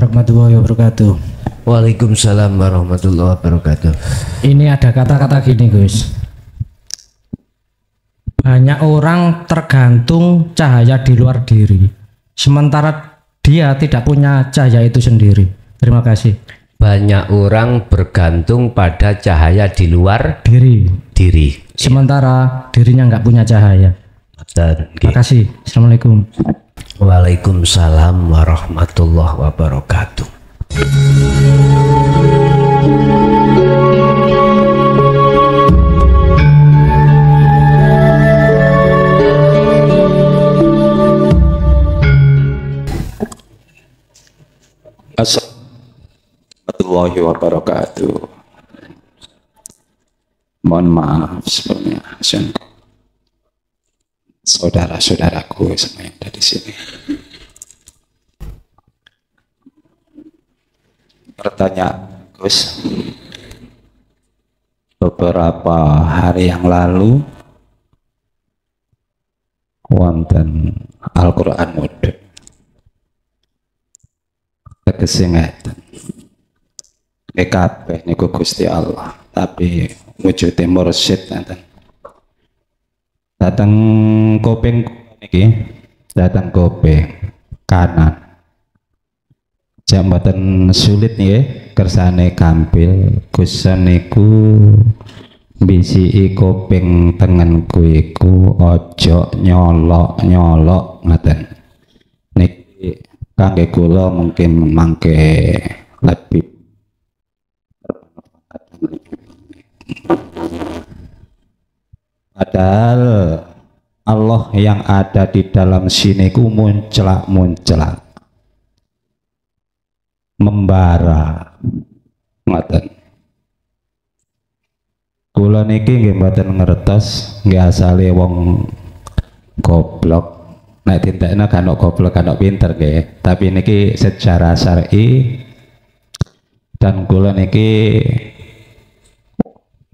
warahmatullahi wabarakatuh. Waalaikumsalam warahmatullahi wabarakatuh. Ini ada kata-kata gini Gus. Banyak orang tergantung cahaya di luar diri, sementara dia tidak punya cahaya itu sendiri. Terima kasih. Banyak orang bergantung pada cahaya di luar diri. Sementara dirinya nggak punya cahaya. Terima kasih. Assalamualaikum. Waalaikumsalam warahmatullahi wabarakatuh. Assalamualaikum warahmatullahi wabarakatuh. Mohon maaf sebelumnya, saudara-saudaraku semua yang ada di sini. Pertanyaan Gus, beberapa hari yang lalu wonten Al-Qur'an mudhun tegese ngeten. Kabeh niku Gusti Allah, tapi wujude mursyid ngeten. Datang kuping niki, datang kuping kanan. Jam mboten sulit nggih, kersane gampil. Gusti niku bisiki kuping tengenku iku aja nyolok-nyolok ngaten. Niki kangge kula mungkin mangke lebih padahal Allah yang ada di dalam sini ku muncelak membara ngoten. Kula niki nggih mboten ngertos, nggih asale wong goblok. Nek dintekno kan goblok kan pinter nggih, tapi niki secara syar'i dan kula niki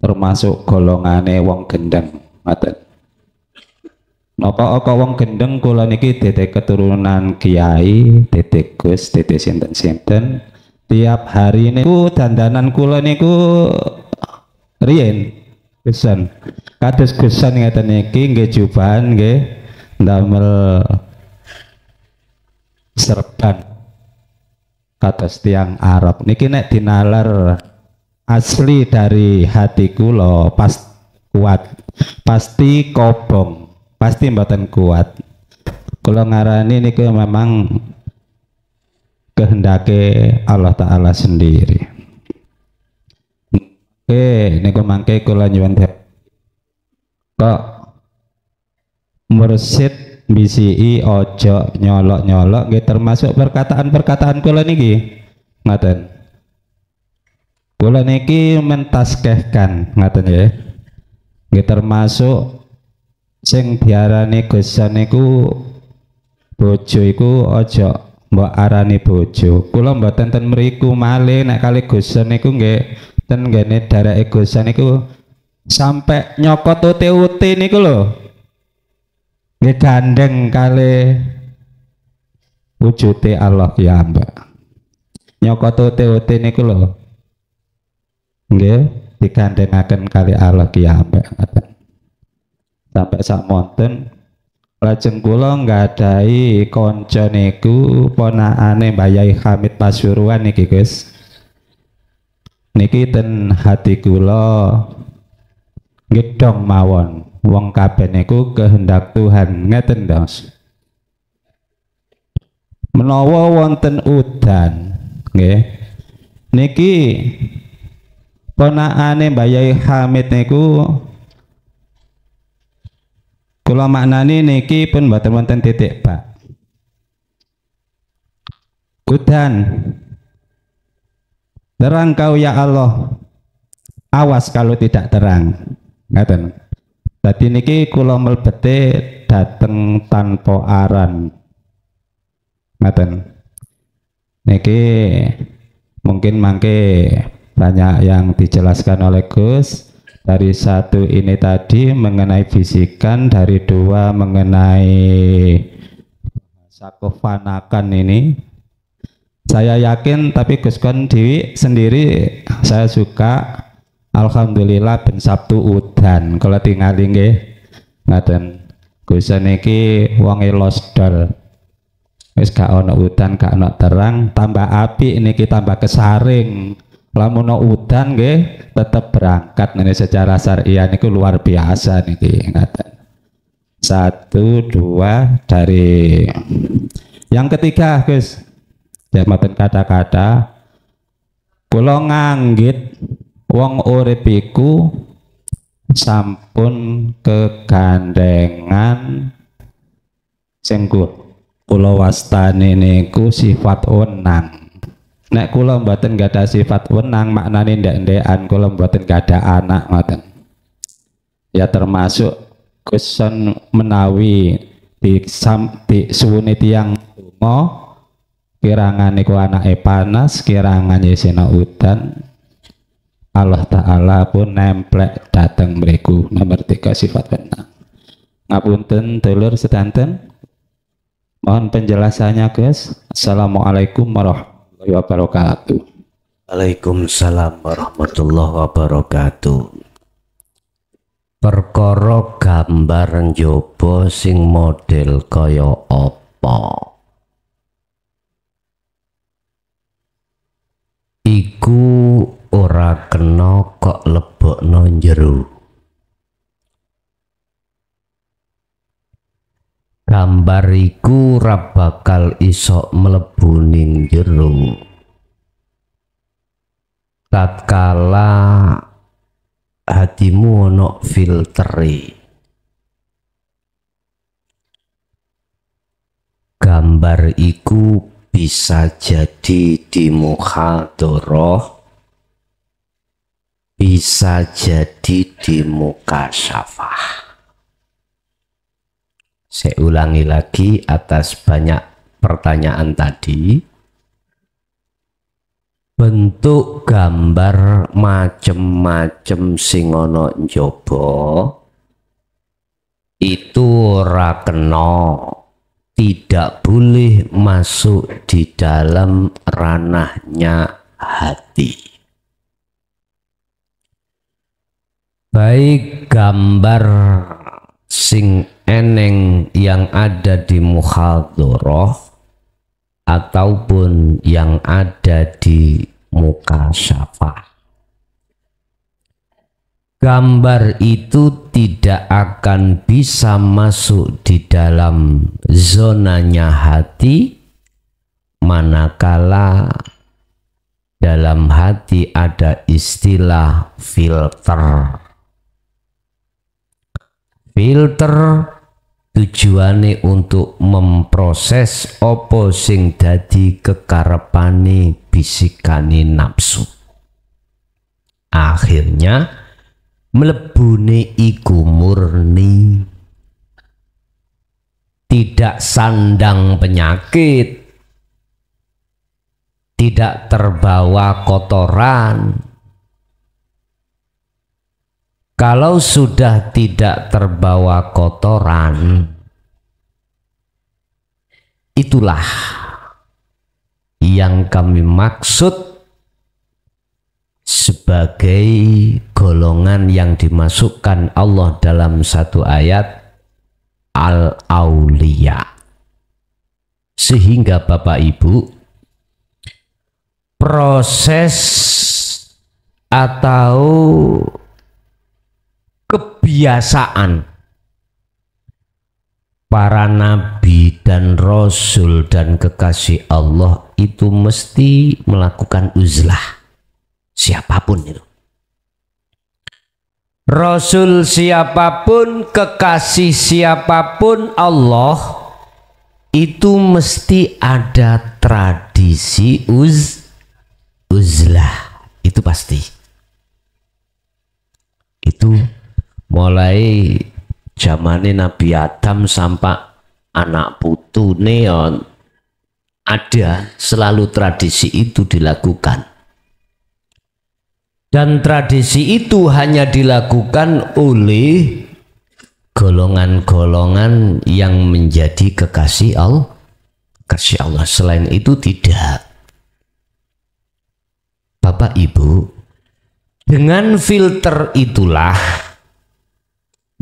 termasuk golongane wong gendeng ngoten. Napa wong gendeng kula niki dedek keturunan kiai, dedek Gus, dedek sinten-sinten. Tiap hari niku dandanan kula niku riyen Gusan. Kados Gusan ngeten niki nggih jubahan nggih ndamel serban kados tiyang Arab niki nek dinalar asli dari hati kula pas kuat, pasti kobong, pasti mboten kuat. Kula ngarani niku memang kehendake Allah Ta'ala sendiri. Oke, niku mangke kula nyuwun kok mursyid bisiki ojo nyolok-nyolok nggih termasuk perkataan-perkataan kula niki. Ngoten. Kula niki mentaskehkan ngaten ya. Nggih termasuk sing diarani Gusti niku bojo iku aja mbok arani bojo. Kula mboten ten mriku malih nek kali Gusti niku nggih ten ngene dareke Gusti niku sampai nyokot uti-uti niku lho. Nggih gandeng kali wujude Allah ya Mbak. Nyokot uti-uti niku lho. Nggih digandengaken kali Allah kiamat sampai sakmonten lajeng kula nggadahi kanca niku ponakane Mbah Yai Hamid Pasuruan niki Gus. Niki ten hati kula gedong mawon wong kabeh niku kehendak Tuhan ngeten Dos. Menawa wonten udan nggih niki ponakane Mbah Yai Hamid niku kula maknani niki pun mboten wonten titik bak. Udan terang kau ya Allah, awas kalau tidak terang. Ngaten. Dadi niki kula mlebete dateng tanpa aran. Ngaten. Niki mungkin mangke banyak yang dijelaskan oleh Gus. Dari satu ini tadi mengenai bisikan, dari dua mengenai sakofanakan ini, Saya yakin, tapi Gus Kon Dewi sendiri saya suka. Alhamdulillah ben Sabtu udan. Kalau tinggal nggih ngaten. Gus niki wonge losdol. Wis gak ono udan, gak ono terang, tambah api niki tambah kesaring. Lamun ono udan nggih tetep berangkat ini secara syariah niku luar biasa niki ngaten. 1 2 dari yang ketiga Gus. Ya mboten kata-kata kula nganggit wong urip iku sampun kegandengan sing kula wastani niku sifat wenang. Nek kula mboten gadah sifat wenang maknane ndek-ndekan kula mboten gadah anak ngoten. Ya termasuk kusen menawi di suwune tiyang donga kirangan niku anake panas, kirangan yesena udan, Allah Ta'ala pun nemplek dateng mriku. Nomor 3 sifat wenang. Ngapunten dulur sedanten, mohon penjelasannya guys. Assalamualaikum warahmatullahi wabarakatuh. Waalaikumsalam warahmatullahi wabarakatuh. Perkara gambar njaba sing model kaya apa iku ora kena kok lebokno njero. Gambar iku ora bakal iso mlebu ning njero tatkala hatimu ono filteri. Gambar iku bisa jadi di muhadharah, bisa jadi di mukasyafah. Saya ulangi lagi atas banyak pertanyaan tadi. Bentuk gambar macem-macem sing ana njaba itu ora kena, tidak boleh masuk di dalam ranahnya hati. Baik gambar sing eneng yang ada di muhadharah ataupun yang ada di mukasyafah, gambar itu tidak akan bisa masuk di dalam zonanya hati manakala dalam hati ada istilah filter. Filter tujuane untuk memproses apa sing dadi kekarepane bisikane nafsu. Akhirnya mlebune iku murni, tidak sandang penyakit, tidak terbawa kotoran. Kalau sudah tidak terbawa kotoran, itulah yang kami maksud sebagai golongan yang dimasukkan Allah dalam satu ayat al-auliya. Sehingga Bapak Ibu, proses atau kebiasaan para nabi dan rasul dan kekasih Allah itu mesti melakukan uzlah. Siapapun itu, rasul siapapun, kekasih siapapun Allah, itu mesti ada tradisi uzlah. Itu pasti. Itu mulai zamane Nabi Adam sampai anak putu neon ada, selalu tradisi itu dilakukan, dan tradisi itu hanya dilakukan oleh golongan-golongan yang menjadi kekasih Allah. Selain itu tidak. Bapak Ibu, dengan filter itulah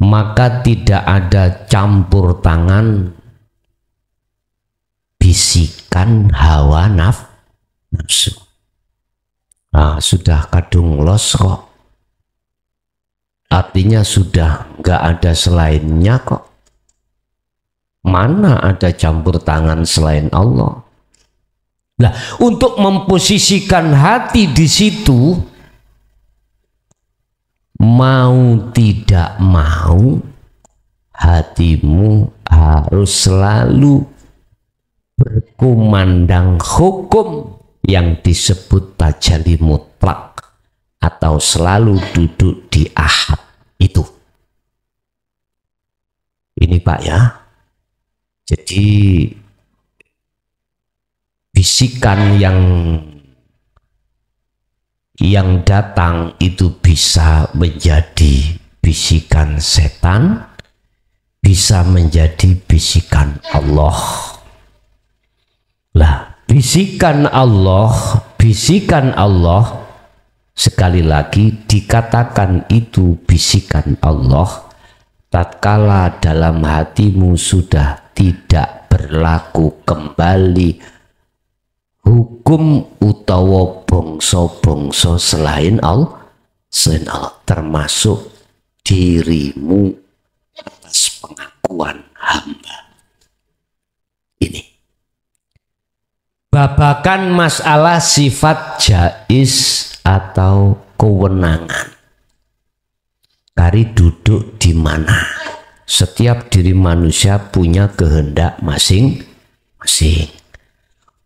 maka tidak ada campur tangan bisikan hawa nafsu. Nah, sudah kadung los kok. Artinya sudah nggak ada selainnya kok. Mana ada campur tangan selain Allah? Nah, untuk memposisikan hati di situ, mau tidak mau, hatimu harus selalu berkumandang hukum yang disebut tajalli mutlak atau selalu duduk di ahad itu. Ini Pak ya. Jadi bisikan yang datang itu bisa menjadi bisikan setan, bisa menjadi bisikan Allah. Lah, bisikan Allah sekali lagi dikatakan itu bisikan Allah tatkala dalam hatimu sudah tidak berlaku kembali hukum utawa bangsa-bangsa selain Allah, termasuk dirimu atas pengakuan hamba. Ini babakan masalah sifat jaiz atau kewenangan. Kari duduk di mana? Setiap diri manusia punya kehendak masing-masing,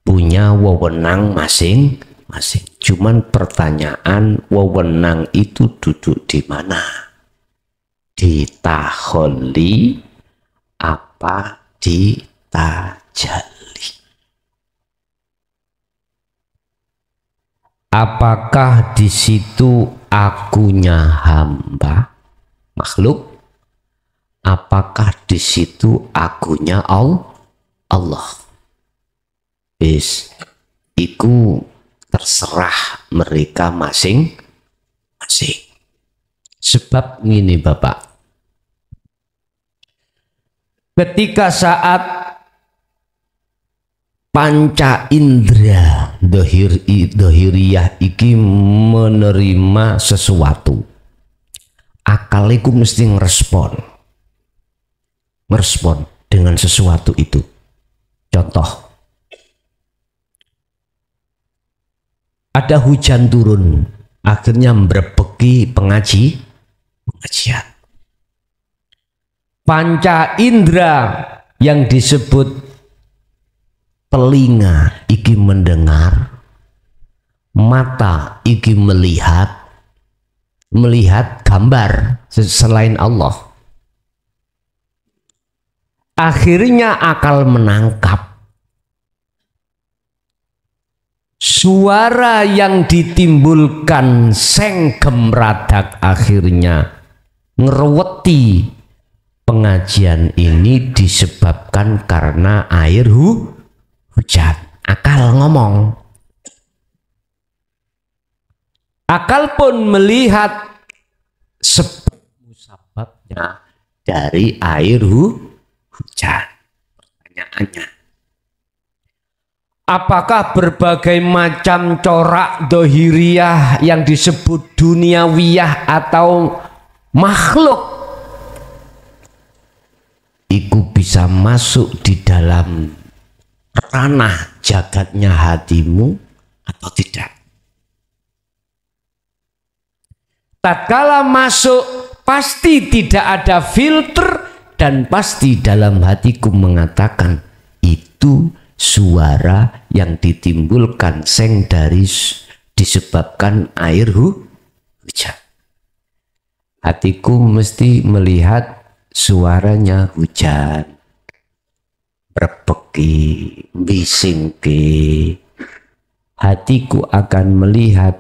punya wewenang masing-masing. Cuman pertanyaan, wewenang itu duduk di mana? Di taholli apa di tajalli? Apakah di situ akunya hamba makhluk? Apakah di situ akunya Allah? Iku terserah mereka masing-masing. Sebab ini Bapak, ketika saat panca indera dohiriyah iki menerima sesuatu, akaliku mesti merespon dengan sesuatu itu. Contoh, ada hujan turun, akhirnya merebeki pengajian. Panca indera yang disebut telinga iki mendengar, mata iki melihat gambar selain Allah. Akhirnya akal menangkap suara yang ditimbulkan seng gemradak, akhirnya ngerweti pengajian ini disebabkan karena air hujan. Akal ngomong, akal pun melihat sebab musababnya dari air hujan. Pertanyaannya, apakah berbagai macam corak dohiriyah yang disebut duniawiyah atau makhluk itu bisa masuk di dalam ranah jagatnya hatimu atau tidak? Tatkala masuk, pasti tidak ada filter dan pasti dalam hatiku mengatakan itu suara yang ditimbulkan seng dari disebabkan air hujan. Hatiku mesti melihat suaranya hujan, berbeki, bisingke. Hatiku akan melihat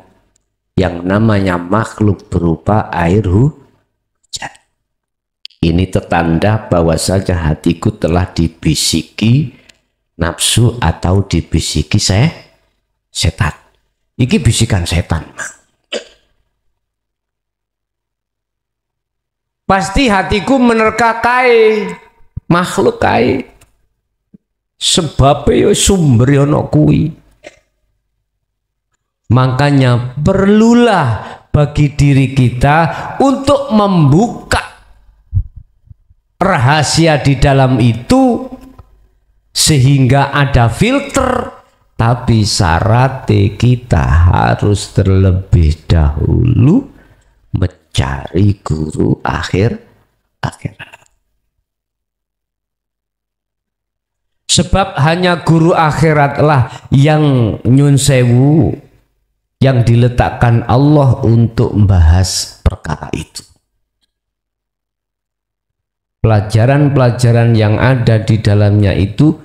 yang namanya makhluk berupa air hujan. Ini tertanda bahwa saja hatiku telah dibisiki nafsu atau dibisiki setan. Iki bisikan setan. Pasti hatiku menerka kae makhluk kae. Sebab yo sumber ono kuwi. Makanya perlulah bagi diri kita untuk membuka rahasia di dalam itu sehingga ada filter, tapi syaratnya kita harus terlebih dahulu mencari guru akhirat. Sebab hanya guru akhiratlah yang nyun sewu, yang diletakkan Allah untuk membahas perkara itu. Pelajaran-pelajaran yang ada di dalamnya itu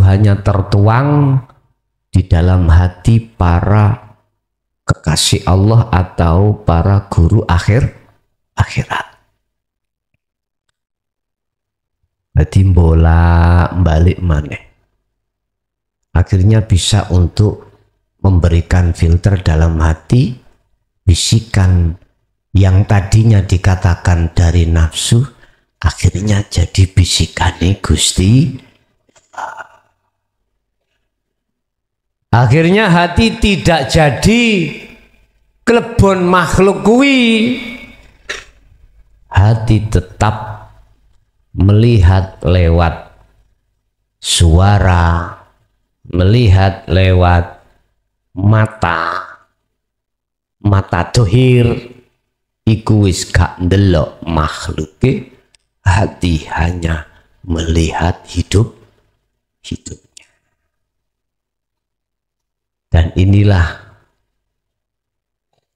hanya tertuang di dalam hati para kekasih Allah atau para guru akhirat. Jadi bolak-balik maneh. Akhirnya bisa untuk memberikan filter dalam hati, bisikan yang tadinya dikatakan dari nafsu, akhirnya jadi bisikane Gusti. Akhirnya hati tidak jadi klebon makhluk kuwi. Hati tetap melihat lewat suara, melihat lewat mata dohir, iku wis gak ndelok makhluke, hati hanya melihat hidupnya. Dan inilah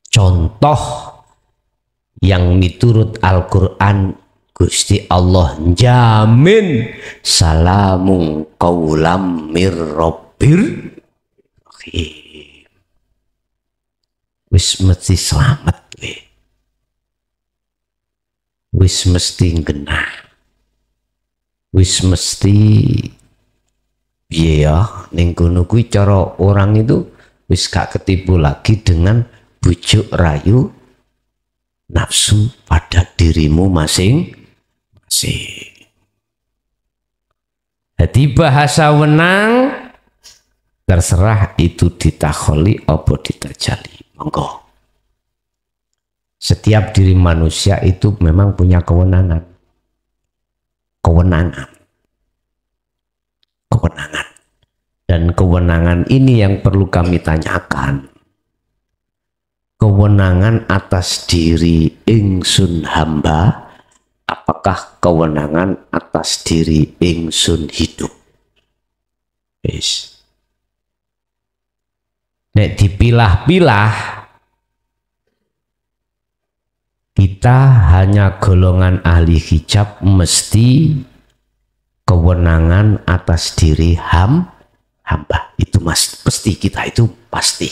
contoh yang miturut Al-Quran Gusti Allah jamin salamun qaulam mir rabbir rahim. Wis mesti selamat we. Wis mesti genah. Wis mesti piye ya ning kono kuwi cara orang itu wis gak ketipu lagi dengan bujuk rayu nafsu pada dirimu masing-masing. Jadi bahasa wenang terserah itu ditakholi apa ditajali, monggo. Setiap diri manusia itu memang punya kewenangan. Dan kewenangan ini yang perlu kami tanyakan. Kewenangan atas diri ingsun hamba, apakah kewenangan atas diri ingsun hidup? Yes. Nek dipilah-pilah, kita hanya golongan ahli hijab, mesti kewenangan atas diri hamba. Itu pasti kita itu pasti.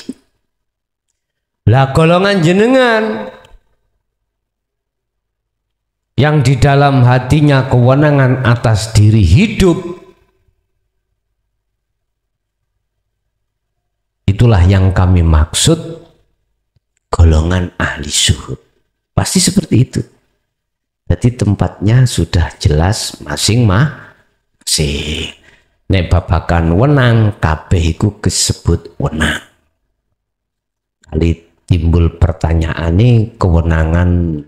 Lah golongan jenengan yang di dalam hatinya kewenangan atas diri hidup, itulah yang kami maksud golongan ahli syuhud. Pasti seperti itu. Jadi tempatnya sudah jelas masing-masing. Nek babakan wenang kabeh iku kesebut wenang. Kali timbul pertanyaan ini, kewenangan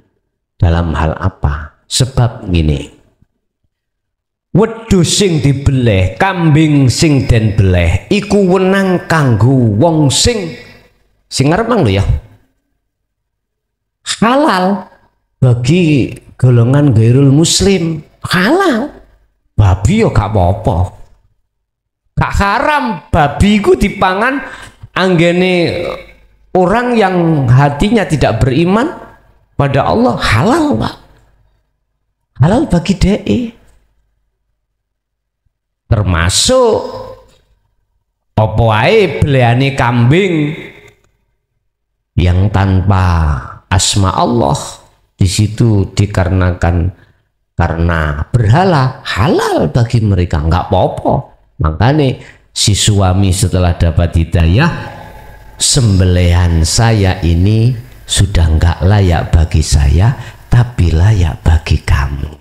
dalam hal apa? Sebab gini, wedhus sing dibeleh, kambing sing den beleh iku wenang kanggo wong sing ngarepang lho ya, halal bagi golongan gairul muslim, halal. Babi yo gak apa-apa, gak haram. Babi iku dipangan anggene orang yang hatinya tidak beriman pada Allah, halal Pak, halal bagi DE. Termasuk apa wae belehane kambing yang tanpa asma Allah, di situ dikarenakan karena berhala, halal bagi mereka, nggak apa-apa. Makanya si suami setelah dapat hidayah sembelihan saya ini sudah enggak layak bagi saya, tapi layak bagi kamu.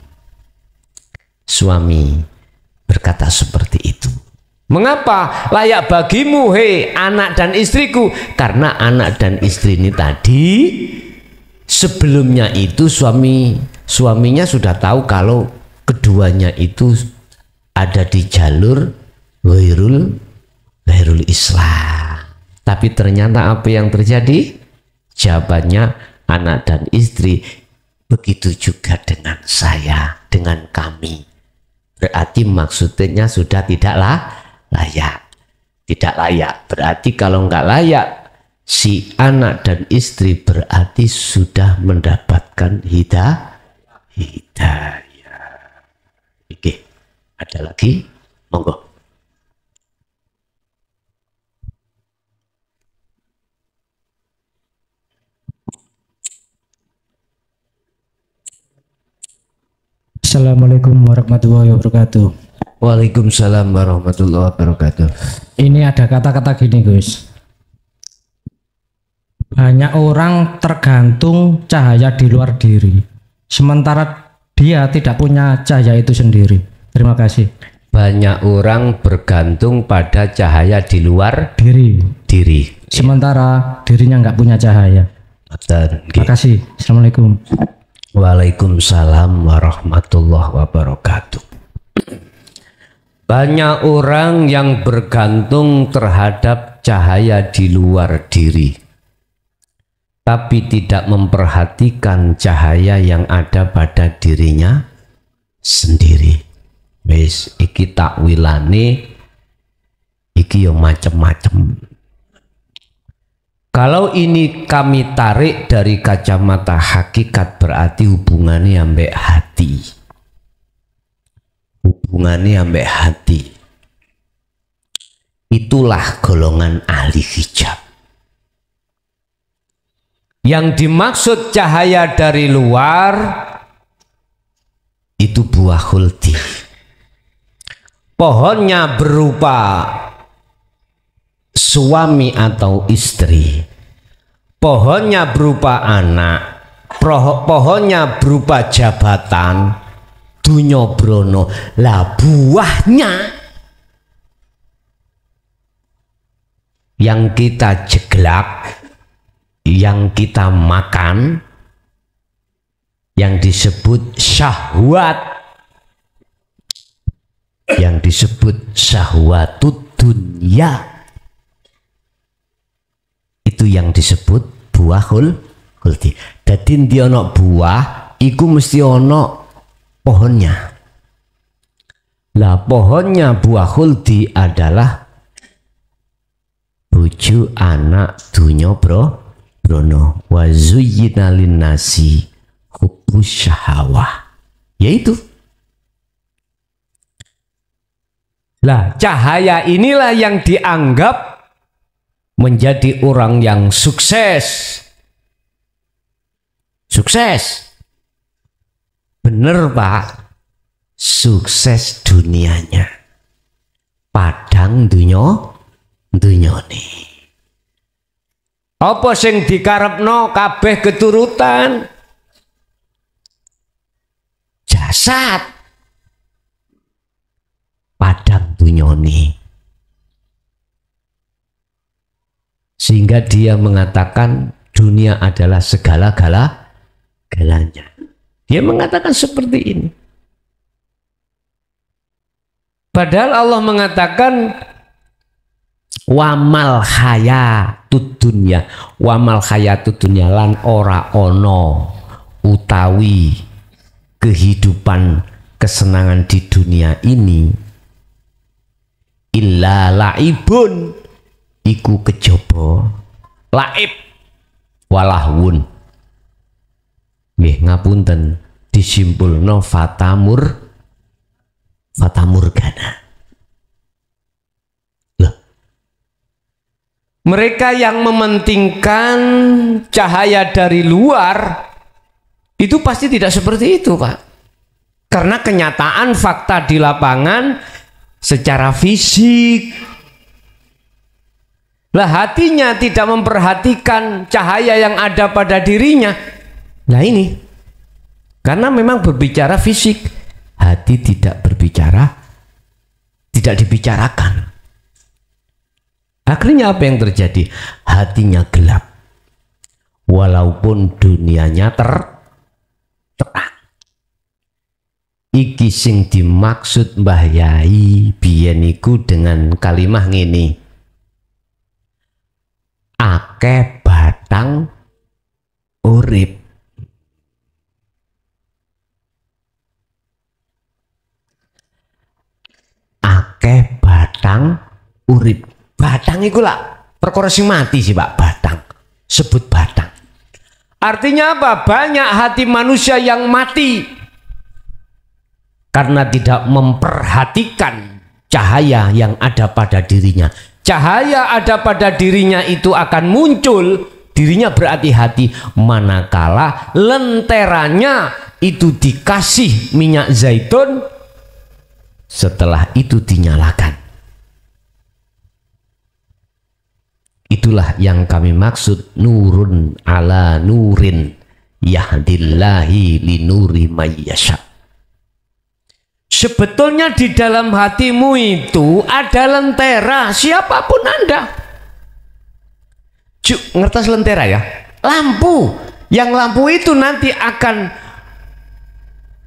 Suami berkata seperti itu. Mengapa layak bagimu, hei anak dan istriku? Karena anak dan istri ini tadi sebelumnya itu suaminya sudah tahu kalau keduanya itu ada di jalur ghairul Islam. Tapi ternyata apa yang terjadi? Jawabannya anak dan istri, begitu juga dengan saya, dengan kami. Berarti maksudnya sudah tidaklah layak. Tidak layak berarti kalau nggak layak si anak dan istri berarti sudah mendapatkan hidayah. Oke, ada lagi? Monggo. Assalamualaikum warahmatullahi wabarakatuh. Waalaikumsalam warahmatullahi wabarakatuh. Ini ada kata-kata gini Gus. Banyak orang tergantung cahaya di luar diri, sementara dia tidak punya cahaya itu sendiri. Terima kasih. Banyak orang bergantung pada cahaya di luar diri. Sementara dirinya nggak punya cahaya. Terima kasih. Assalamualaikum. Waalaikumsalam warahmatullahi wabarakatuh. Banyak orang yang bergantung terhadap cahaya di luar diri, tapi tidak memperhatikan cahaya yang ada pada dirinya sendiri. Wis iki takwilane iki yo macem-macem. Kalau ini kami tarik dari kacamata hakikat berarti hubungannya ambek hati. Hubungannya ambek hati. Itulah golongan ahli hijab. Yang dimaksud cahaya dari luar itu buah khuldi. Pohonnya berupa suami atau istri, pohonnya berupa anak, pohonnya berupa jabatan, dunya brono, lah buahnya yang kita jeglak, yang kita makan, yang disebut syahwat, yang disebut syahwatud dunya, itu yang disebut buah khuldi. Dadi ndi ana buah iku mesti ana pohonnya. Lah pohonnya buah khuldi adalah bojo anak dunya brono wa zuyyina linnasi hubbus syahawah, yaitu lah cahaya inilah yang dianggap menjadi orang yang sukses. Sukses. Bener Pak. Sukses dunianya. Padang dunyane. Apa sing dikarepno kabeh keturutan? Jasad. Padang dunyane. Sehingga dia mengatakan dunia adalah segala-galanya. Dia mengatakan seperti ini. Padahal Allah mengatakan wamal hayatud dunya, wamal hayatud dunya lan ora ono utawi kehidupan kesenangan di dunia ini illa laibun, iku kejaba laib walahwun. Nggih ngapunten disimpulno fatamurgana. Loh. Mereka yang mementingkan cahaya dari luar itu pasti tidak seperti itu, Pak. Karena kenyataan fakta di lapangan secara fisik. Lah hatinya tidak memperhatikan cahaya yang ada pada dirinya. Nah ini, karena memang berbicara fisik, hati tidak berbicara, tidak dibicarakan. Akhirnya apa yang terjadi? Hatinya gelap. Walaupun dunianya terang. Iki sing dimaksud Mbah Yai biyen iku dengan kalimah ngene. Akeh batang urip. Akeh batang urip. Batang iku lah perkara sing mati sih Pak, batang. Sebut batang. Artinya apa? Banyak hati manusia yang mati karena tidak memperhatikan cahaya yang ada pada dirinya. Cahaya ada pada dirinya itu akan muncul, dirinya berarti hati, manakala lenteranya itu dikasih minyak zaitun, setelah itu dinyalakan. Itulah yang kami maksud nurun ala nurin yahdillahi linuri mayyasha. Sebetulnya di dalam hatimu itu ada lentera, siapapun Anda. Ngertas lentera ya? Lampu. Yang lampu itu nanti akan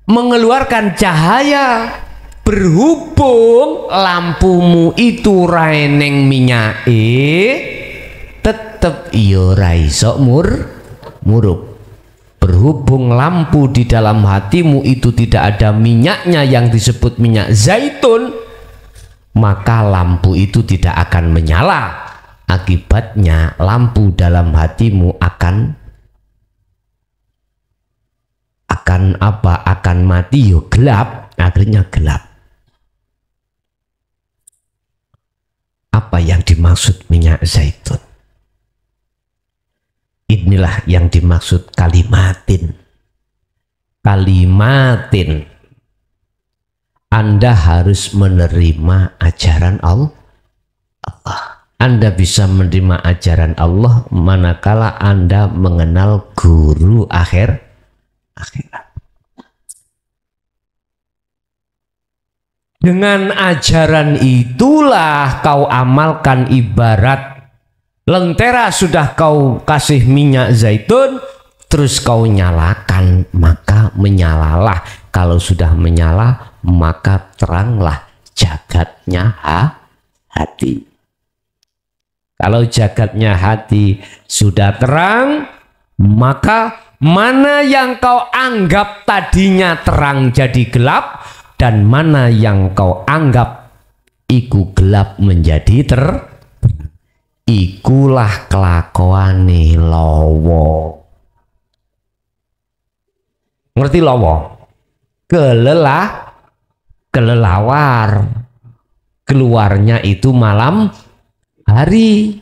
mengeluarkan cahaya. Berhubung lampumu itu raeneng minyak tetep iyo raiso murup. Berhubung lampu di dalam hatimu itu tidak ada minyaknya yang disebut minyak zaitun, maka lampu itu tidak akan menyala. Akibatnya lampu dalam hatimu akan apa? Akan mati, yo gelap. Akhirnya gelap. Apa yang dimaksud minyak zaitun? Inilah yang dimaksud kalimatin. Kalimatin. Anda harus menerima ajaran Allah. Anda bisa menerima ajaran Allah manakala Anda mengenal guru akhirat. Dengan ajaran itulah kau amalkan, ibarat lentera sudah kau kasih minyak zaitun, terus kau nyalakan, maka menyalalah. Kalau sudah menyala, maka teranglah jagatnya hati. Kalau jagatnya hati sudah terang, maka mana yang kau anggap tadinya terang jadi gelap, dan mana yang kau anggap iku gelap menjadi terang. Ikulah kelakuane lowo. Ngerti lowo? Kelelawar. Keluarnya itu malam hari.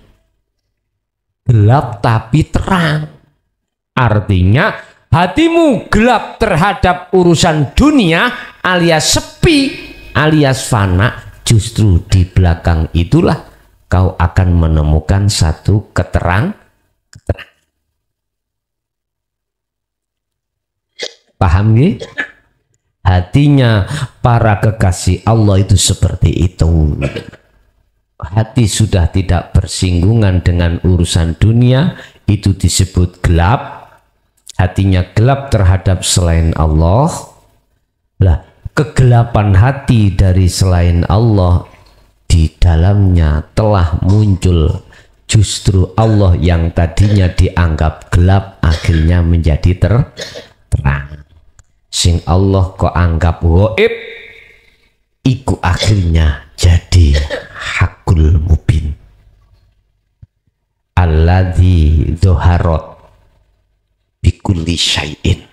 Gelap tapi terang. Artinya hatimu gelap terhadap urusan dunia alias sepi alias fana, justru di belakang itulah kau akan menemukan satu keterang. Paham nggih? Hatinya para kekasih Allah itu seperti itu. Hati sudah tidak bersinggungan dengan urusan dunia, itu disebut gelap. Hatinya gelap terhadap selain Allah. Lah, kegelapan hati dari selain Allah, di dalamnya telah muncul justru Allah yang tadinya dianggap gelap akhirnya menjadi terang. Sing Allah kok anggap gaib, iku akhirnya jadi hakul mubin. Alladzi dzaharat bikulli syai'in.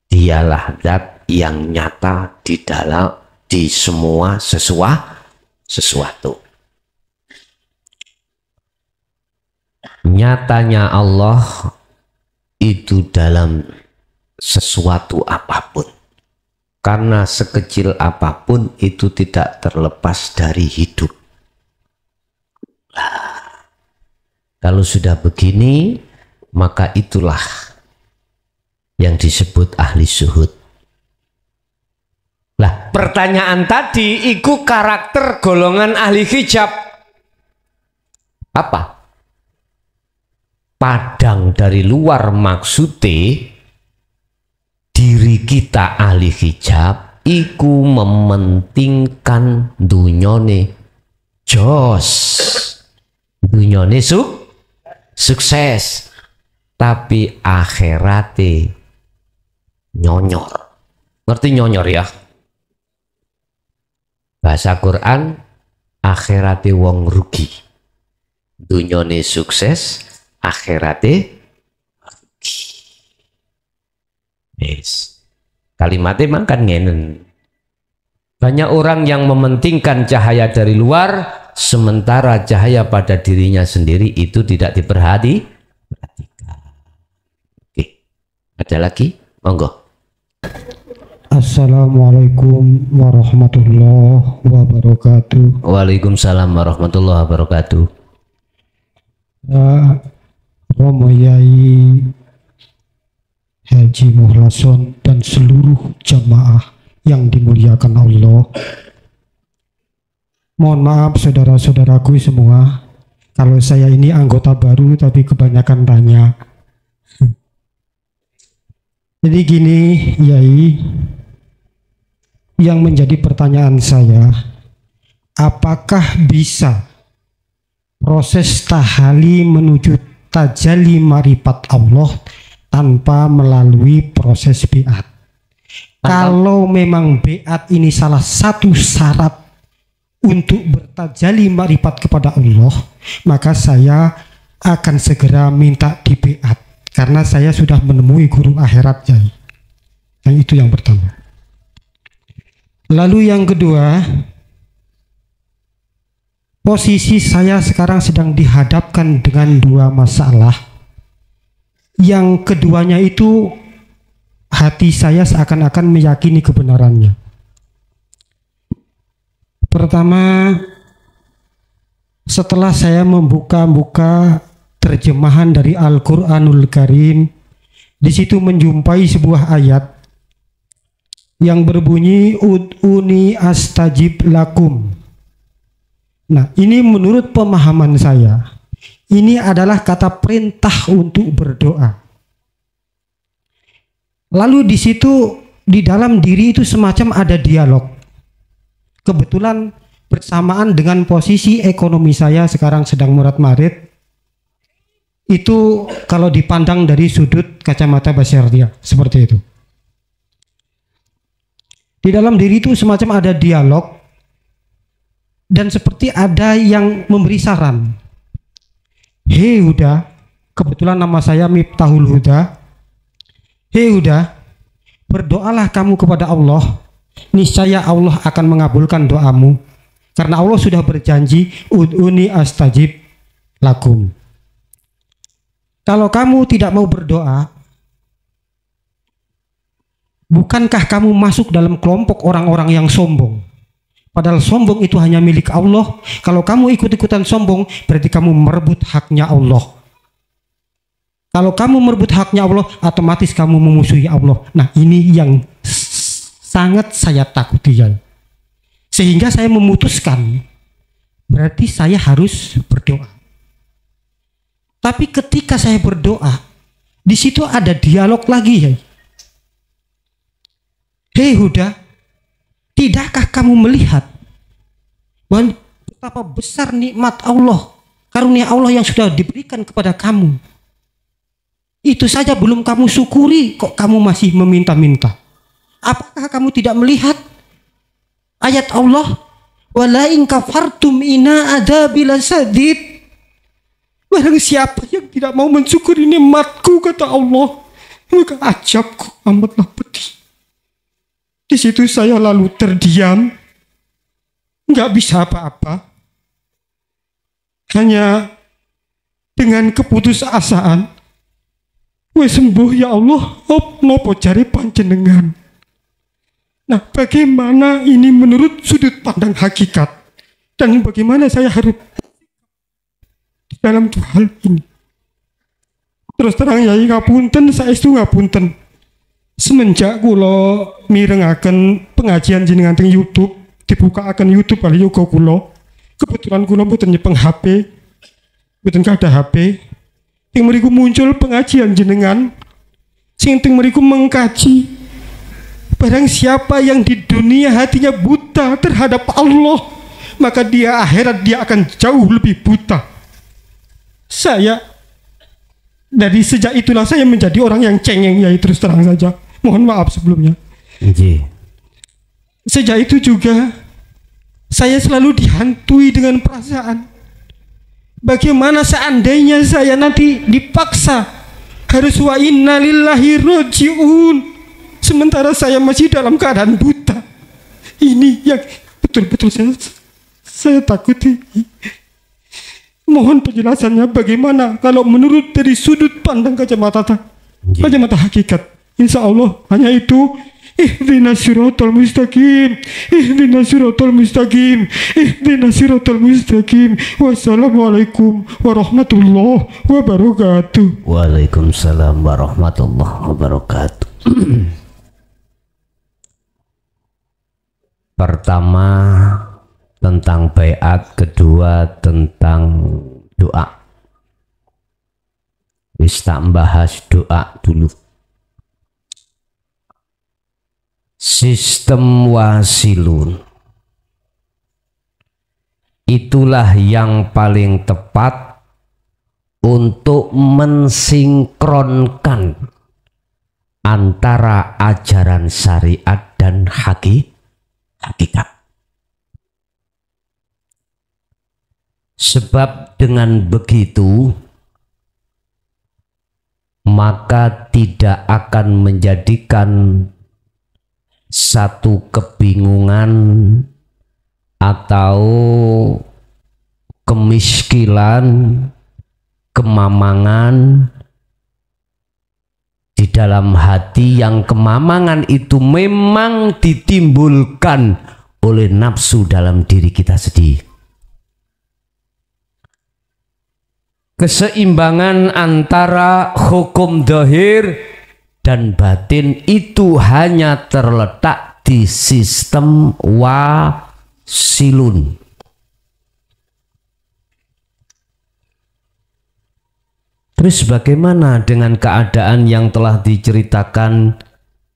Dialah zat yang nyata di semua sesuatu. Nyatanya Allah itu dalam sesuatu apapun, karena sekecil apapun itu tidak terlepas dari hidup. Kalau sudah begini, maka itulah yang disebut ahli syuhud. Lah, pertanyaan tadi iku karakter golongan ahli hijab apa? Padang dari luar maksudnya diri kita ahli hijab iku mementingkan dunyone jos, dunyone sukses, tapi akhirate nyonyor. Ngerti nyonyor ya? Bahasa Quran, akhirate wong rugi, dunyone sukses, akhirate rugi. Yes. Kalimatnya makan ngenen. Banyak orang yang mementingkan cahaya dari luar, sementara cahaya pada dirinya sendiri itu tidak diperhatikan. Oke, ada lagi? Monggo. Assalamualaikum warahmatullahi wabarakatuh. Waalaikumsalam warahmatullahi wabarakatuh. Romo Yai Haji Muhlason dan seluruh jamaah yang dimuliakan Allah. Mohon maaf saudara-saudaraku semua, kalau saya ini anggota baru tapi kebanyakan tanya. Jadi gini Yai, yang menjadi pertanyaan saya, apakah bisa proses tahali menuju tajalli marifat Allah tanpa melalui proses biat? Kalau memang biat ini salah satu syarat untuk bertajalli marifat kepada Allah, maka saya akan segera minta di biat, karena saya sudah menemui guru akhirat Yai. Yang itu yang pertama. Lalu yang kedua, posisi saya sekarang sedang dihadapkan dengan dua masalah. Yang keduanya itu hati saya seakan-akan meyakini kebenarannya. Pertama, setelah saya membuka-buka terjemahan dari Al-Qur'anul Karim, di situ menjumpai sebuah ayat yang berbunyi ud'uni astajib lakum. Nah, ini menurut pemahaman saya, ini adalah kata perintah untuk berdoa. Lalu di situ di dalam diri itu semacam ada dialog. Kebetulan bersamaan dengan posisi ekonomi saya sekarang sedang murat-marit. Itu kalau dipandang dari sudut kacamata basyariah seperti itu. Di dalam diri itu semacam ada dialog dan seperti ada yang memberi saran. Hei Huda, kebetulan nama saya Miftahul Huda. Hei Huda, berdoalah kamu kepada Allah. Niscaya Allah akan mengabulkan doamu. Karena Allah sudah berjanji, ud'uni astajib lakum. Kalau kamu tidak mau berdoa, bukankah kamu masuk dalam kelompok orang-orang yang sombong? Padahal sombong itu hanya milik Allah. Kalau kamu ikut-ikutan sombong, berarti kamu merebut haknya Allah. Kalau kamu merebut haknya Allah, otomatis kamu memusuhi Allah. Nah, ini yang sangat saya takuti ya. Sehingga saya memutuskan, berarti saya harus berdoa. Tapi ketika saya berdoa, di situ ada dialog lagi ya. Hei Huda, tidakkah kamu melihat betapa besar nikmat Allah, karunia Allah yang sudah diberikan kepada kamu? Itu saja belum kamu syukuri, kok kamu masih meminta-minta? Apakah kamu tidak melihat ayat Allah? Wala in kafartum inna adzabi lasadid. Barang siapa yang tidak mau mensyukuri nikmatku, kata Allah, maka azabku amatlah pedih. Di situ saya lalu terdiam, nggak bisa apa-apa. Hanya dengan keputusasaan, wes sembuh ya Allah, nopo cari panjenengan. Nah, bagaimana ini menurut sudut pandang hakikat, dan bagaimana saya harus dalam dua hal ini. Terus terang Yai ngapunten, saestu ngapunten. Semenjak kula mirengaken pengajian jenengan teng YouTube, dibukaaken YouTube kali yoga kula. Kebetulan kula mboten nyepeng HP, mboten kada HP. Teng mriku muncul pengajian jenengan sing teng mriku mengkaji barang siapa yang di dunia hatinya buta terhadap Allah, maka dia akhirat dia akan jauh lebih buta. Saya dari sejak itulah saya menjadi orang yang cengeng, Yai, terus terang saja. Mohon maaf sebelumnya. Sejak itu juga saya selalu dihantui dengan perasaan, bagaimana seandainya saya nanti dipaksa harus wa inna lillahi roji'un, sementara saya masih dalam keadaan buta. Ini yang betul-betul saya takuti. Mohon penjelasannya bagaimana kalau menurut dari sudut pandang kacamata hakikat. Insya Allah hanya itu. Ihdinas siratal mustaqim, ihdinas siratal mustaqim, ihdinas siratal mustaqim. Wassalamualaikum warahmatullahi wabarakatuh. Waalaikumsalam warahmatullahi wabarakatuh. Pertama tentang baiat, kedua tentang doa. Kita bahas doa dulu. Sistem wasilun itulah yang paling tepat untuk mensinkronkan antara ajaran syariat dan hakikat. Sebab dengan begitu maka tidak akan menjadikan satu kebingungan atau kemiskinan, kemamangan di dalam hati, yang kemamangan itu memang ditimbulkan oleh nafsu dalam diri kita sendiri. Keseimbangan antara hukum zahir dan batin itu hanya terletak di sistem wasilun. Terus bagaimana dengan keadaan yang telah diceritakan?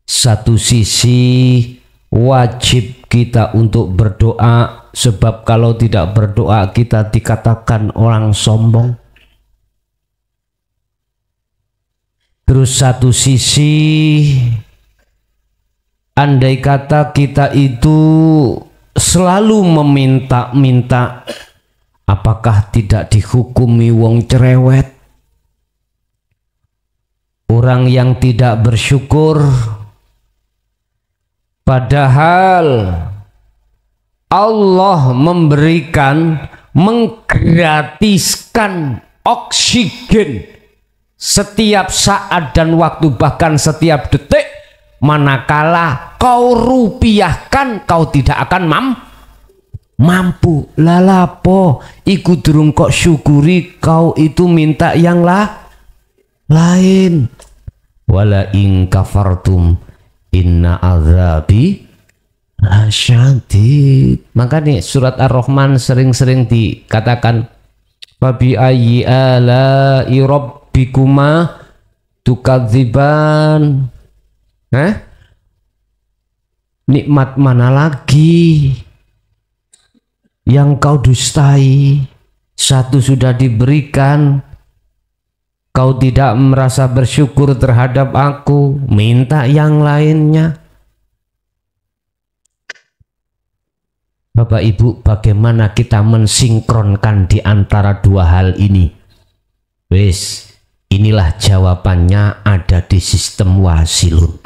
Satu sisi wajib kita untuk berdoa, sebab kalau tidak berdoa kita dikatakan orang sombong. Terus satu sisi, andai kata kita itu selalu meminta-minta, apakah tidak dihukumi wong cerewet? Orang yang tidak bersyukur, padahal Allah memberikan, menggratiskan oksigen setiap saat dan waktu, bahkan setiap detik. Manakala kau rupiahkan, kau tidak akan mampu. Lalapo iku durung kok syukuri, kau itu minta yang lain. Wala in kafartum inna azabi lasyadid. Maka nih surat Ar-Rahman sering-sering dikatakan fabi ayyi ala'i rabbikuma tukadziban. Nikmat mana lagi yang kau dustai? Satu sudah diberikan, kau tidak merasa bersyukur terhadap aku, minta yang lainnya. Bapak Ibu, bagaimana kita mensinkronkan di antara dua hal ini? Wes, inilah jawabannya ada di sistem wasilun.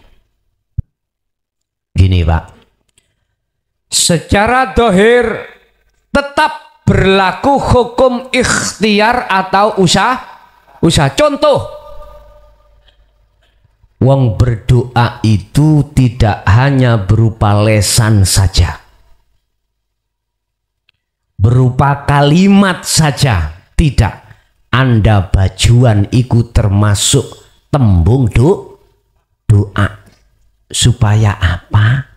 Gini Pak, secara dohir tetap berlaku hukum ikhtiar atau usaha. Contoh, wong berdoa itu tidak hanya berupa lesan saja, berupa kalimat saja, tidak. Anda bajuan iku termasuk tembung doa. Supaya apa?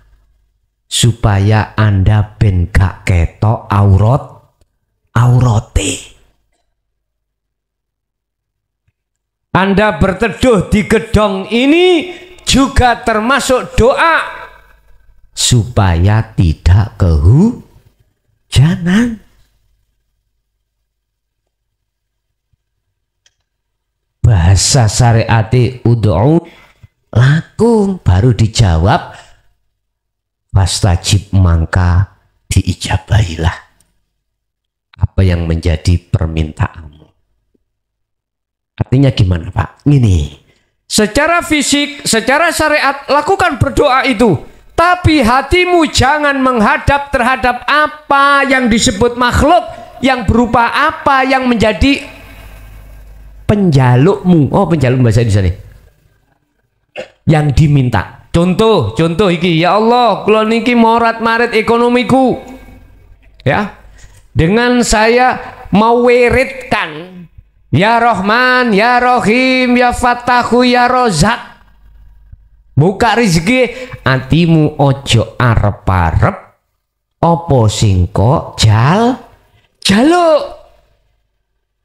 Supaya Anda ben gak ketok aurate. Anda berteduh di gedung ini juga termasuk doa supaya tidak kehujanan. Bahasa syariati ud'u lakum, baru dijawab fastajib, mangka diijabahilah apa yang menjadi permintaanmu. Artinya gimana Pak? Gini, secara fisik, secara syariat lakukan berdoa itu, tapi hatimu jangan menghadap terhadap apa yang disebut makhluk, yang berupa apa yang menjadi penjalukmu. Oh, penjaluk bahasa Indonesia nih, yang diminta. Contoh iki, ya Allah, kula niki morat marit ekonomiku, ya, dengan saya mau wiridkan ya Rahman, ya Rahim, ya Fatahu, ya Rozak, buka rezeki, atimu ojo arep-arep opo singko jaluk.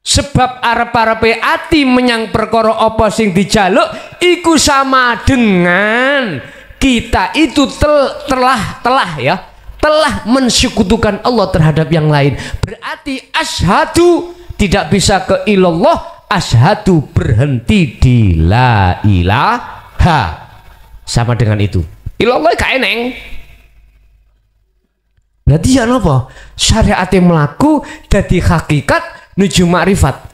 Sebab arep-arepe ati menyang perkara apa sing dijaluk iku sama dengan kita itu telah mensekutukan Allah terhadap yang lain. Berarti asyhadu tidak bisa ke ilallah, asyhadu berhenti di la ilaha, sama dengan itu. Ilallah gak eneng. Berarti ya napa? Syariate mlaku dadi hakikat nuju makrifat.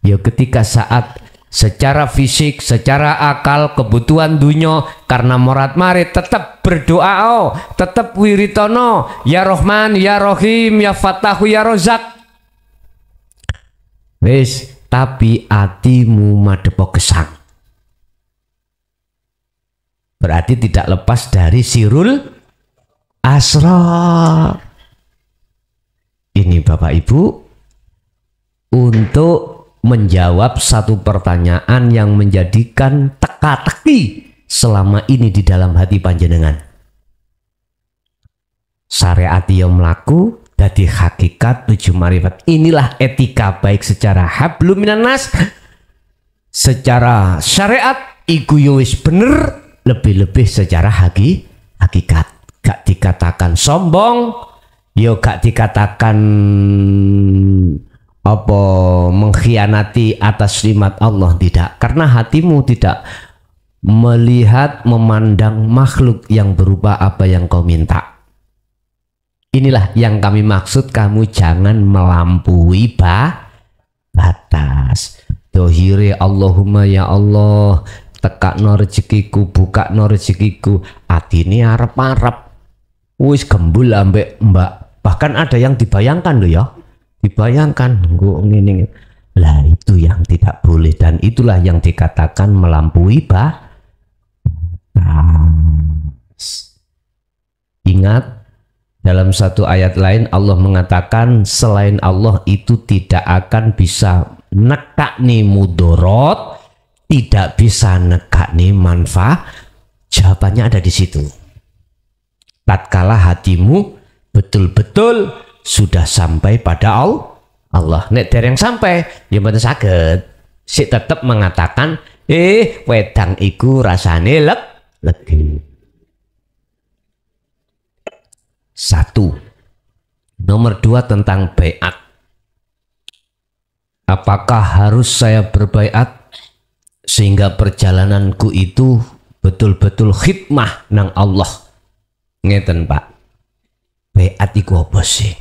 Ya ketika saat secara fisik, secara akal, kebutuhan dunia karena morat marit tetap berdoa, tetap wiritono ya Rahman, ya Rahim, ya Fatahu, ya Rozak. Wis, tapi atimu madepo gesang. Berarti tidak lepas dari sirul asrar. Ini Bapak Ibu, untuk menjawab satu pertanyaan yang menjadikan teka-teki selama ini di dalam hati panjenengan. Syariat yang melaku dadi hakikat tujuh marifat. Inilah etika baik secara hablum minan nas, secara syariat iku yo wis bener, lebih-lebih secara hakikat. Gak dikatakan sombong, yo gak dikatakan apa mengkhianati atas nikmat Allah, tidak, karena hatimu tidak melihat, memandang makhluk yang berupa apa yang kau minta. Inilah yang kami maksud, kamu jangan melampaui batas. Dohire Allahumma ya Allah, tekakno rezekiku, bukakno rezekiku, atine arep-arep wis gembul ambek mbak, bahkan ada yang dibayangkan loh ya, dibayangkan ngene. Lah itu yang tidak boleh, dan itulah yang dikatakan melampaui batas. Ingat, dalam satu ayat lain Allah mengatakan selain Allah itu tidak akan bisa nekakni mudorot, tidak bisa nekakni manfaat. Jawabannya ada di situ. Tatkala hatimu betul-betul sudah sampai pada Allah. Nek dereng sampai ya mboten saged, sik tetep mengatakan wedang iku rasane legi. Satu. Nomor dua tentang baiat. Apakah harus saya berbaiat sehingga perjalananku itu betul-betul khidmah nang Allah? Ngeten Pak, baiat iku apa sih?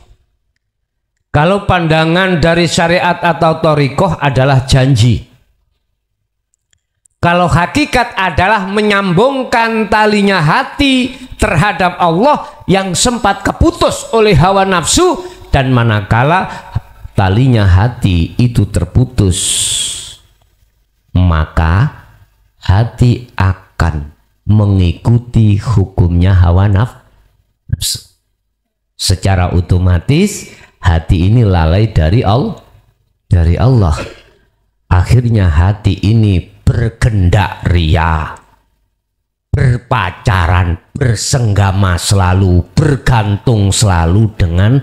Kalau pandangan dari syariat atau thariqah adalah janji. Kalau hakikat adalah menyambungkan talinya hati terhadap Allah yang sempat keputus oleh hawa nafsu, dan manakala talinya hati itu terputus, maka hati akan mengikuti hukumnya hawa nafsu. Secara otomatis hati ini lalai dari Allah. Akhirnya hati ini berkendak ria, berpacaran, bersenggama selalu, bergantung selalu dengan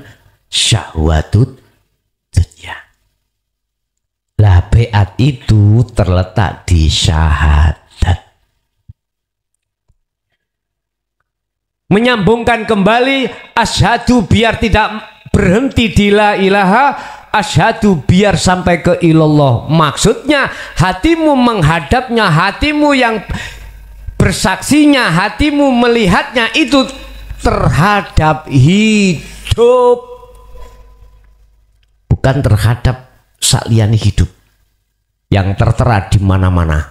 syahwatut dunya. Lah beat itu terletak di syahadat. Menyambungkan kembali asyhadu biar tidak berhenti di la ilaha, asyhadu biar sampai ke ilallah. Maksudnya hatimu menghadapnya, hatimu yang bersaksinya, hatimu melihatnya itu terhadap hidup, bukan terhadap sakliyane hidup yang tertera di mana-mana.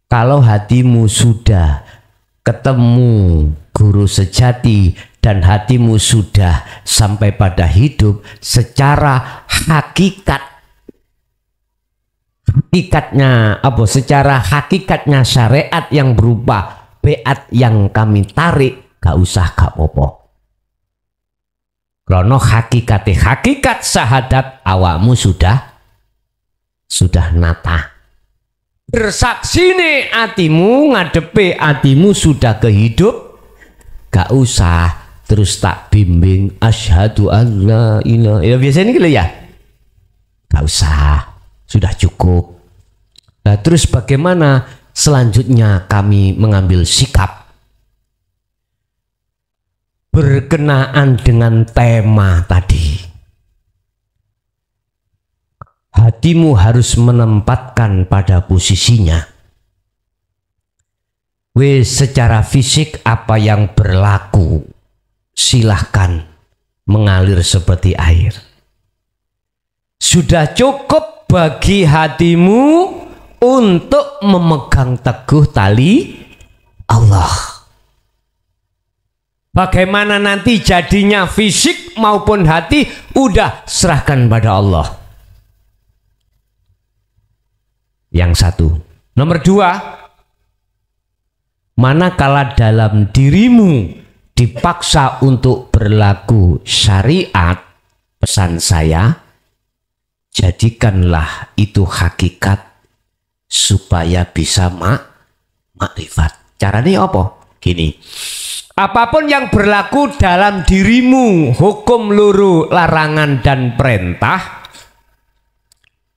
Kalau hatimu sudah ketemu guru sejati dan hatimu sudah sampai pada hidup secara hakikatnya apa? Secara hakikatnya syariat yang berupa beat yang kami tarik, gak usah gak apa-apa. Karena hakikat syahadat awakmu sudah nata. Bersaksi nih hatimu, ngadepe hatimu sudah kehidup, gak usah terus tak bimbing asyhadu alla ilaha. Ya biasanya gitu ya. Gak usah, sudah cukup. Nah, terus bagaimana selanjutnya kami mengambil sikap berkenaan dengan tema tadi? Hatimu harus menempatkan pada posisinya. Secara fisik apa yang berlaku silahkan mengalir seperti air. Sudah cukup bagi hatimu untuk memegang teguh tali Allah. Bagaimana nanti jadinya fisik maupun hati, udah serahkan pada Allah. Yang satu. Nomor dua, manakala dalam dirimu dipaksa untuk berlaku syariat, pesan saya, jadikanlah itu hakikat supaya bisa makrifat. Caranya apa? Gini, apapun yang berlaku dalam dirimu, hukum luru, larangan dan perintah,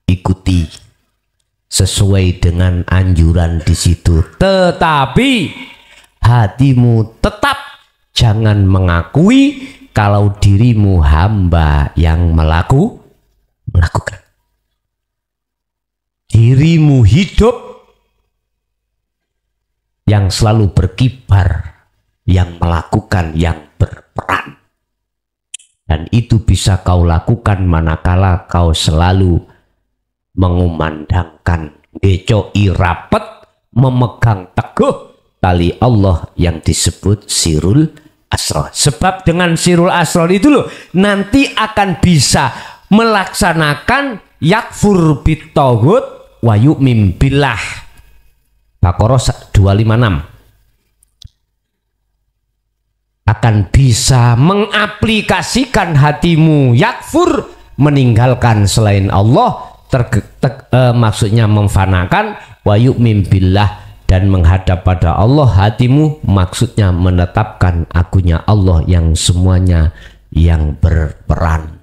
ikuti sesuai dengan anjuran di situ. Tetapi hatimu tetap jangan mengakui kalau dirimu hamba yang melakukan. Dirimu hidup yang selalu berkibar, yang melakukan, yang berperan. Dan itu bisa kau lakukan manakala kau selalu mengumandangkan, ngecoi rapet, memegang teguh tali Allah yang disebut sirul asrar. Sebab dengan sirul asrar itu loh nanti akan bisa melaksanakan yakfur bitaghut wa yu'min billah. Baqarah 256. Akan bisa mengaplikasikan hatimu yakfur, meninggalkan selain Allah, maksudnya memfanakan, wa yu'min billah, dan menghadap pada Allah. Hatimu maksudnya menetapkan akunya Allah yang semuanya yang berperan.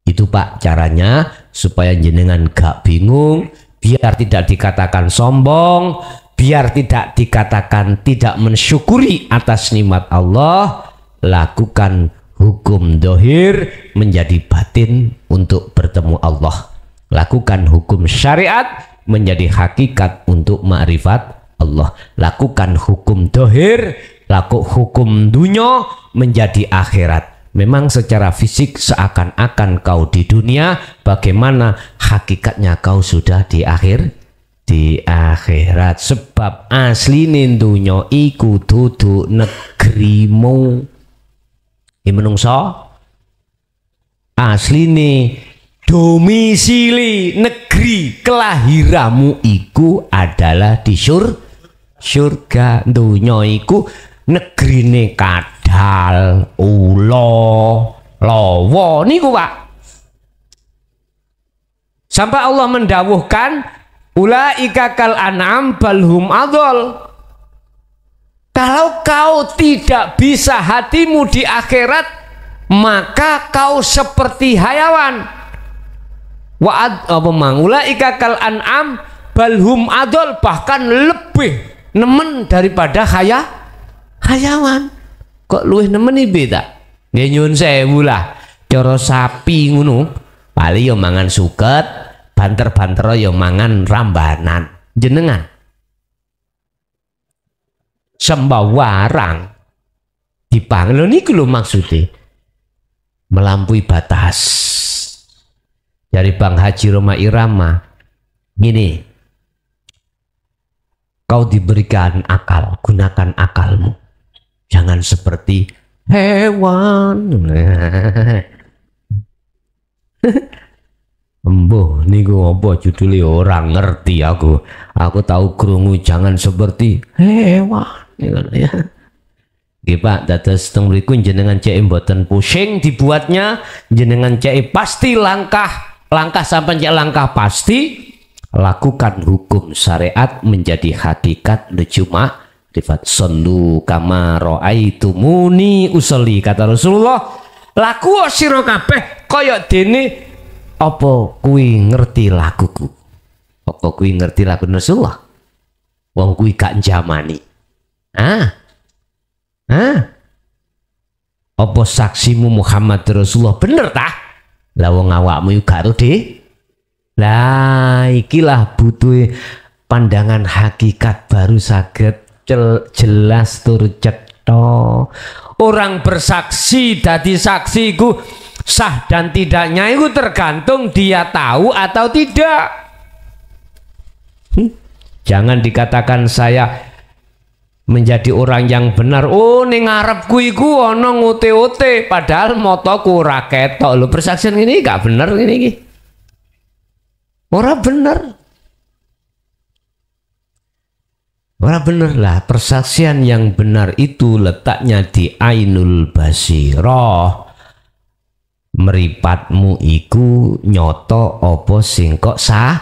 Itu Pak caranya supaya jenengan gak bingung, biar tidak dikatakan sombong, biar tidak dikatakan tidak mensyukuri atas nikmat Allah. Lakukan hukum dohir menjadi batin untuk bertemu Allah. Lakukan hukum syariat menjadi hakikat untuk ma'rifat Allah. Lakukan hukum dohir, hukum dunya menjadi akhirat. Memang secara fisik seakan-akan kau di dunia, bagaimana hakikatnya kau sudah di akhirat. Sebab asli dunya iku dudu negerimu. Menungso asli domisili negeri kelahiramu iku adalah di surga. Dunya iku negrine kadal, ula, lawa niku Pak. Sampai Allah mendawuhkan ulaika kal an'am balhum adol. Kalau kau tidak bisa hatimu di akhirat, maka kau seperti hayawan. Ulaika kal an'am balhum adol, bahkan lebih nemen daripada hayawan. Kok luwih nemen iki ta? Nggih nyuwun sewu lah. Cara sapi ngono, paling yo mangan suket, banter-banter yo mangan rambanan. Jenengan sembah warang dipangan lho niku lho maksudnya melampaui batas. Dari Bang Haji Roma Irama gini, kau diberikan akal, gunakan akalmu, jangan seperti hewan. Embuh niku apa judulnya orang ngerti aku tahu krungu jangan seperti hewan ya. Nggih Pak, dados teng mriku jenengan cek mboten pusing dibuatnya, jenengan cek pasti langkah sampai cek langkah pasti lakukan hukum syariat menjadi hakikat nucuma rifat sallu kama raaitumuni usolli, kata Rasulullah, laku sira kabeh kaya dene apa kuwi ngerti lakuku, apa kuwi ngerti laku Rasulullah, wong kuwi gak njamani. Apa saksimu Muhammad Rasulullah bener tah? Lah wong awakmu yo gak de. Lah ikilah butuh pandangan hakikat baru saged jelas tur cetha. Orang bersaksi dadi saksi iku sah dan tidaknya itu tergantung dia tahu atau tidak. Jangan dikatakan saya menjadi orang yang benar, oh ning ngarepku iku ana ngote-ote padahal motoku ora ketok lho. Persaksian ini gak bener ini iki. Ora bener. Ora bener lah. Persaksian yang benar itu letaknya di ainul basirah. Meripatmu iku nyoto opo sing kok salah.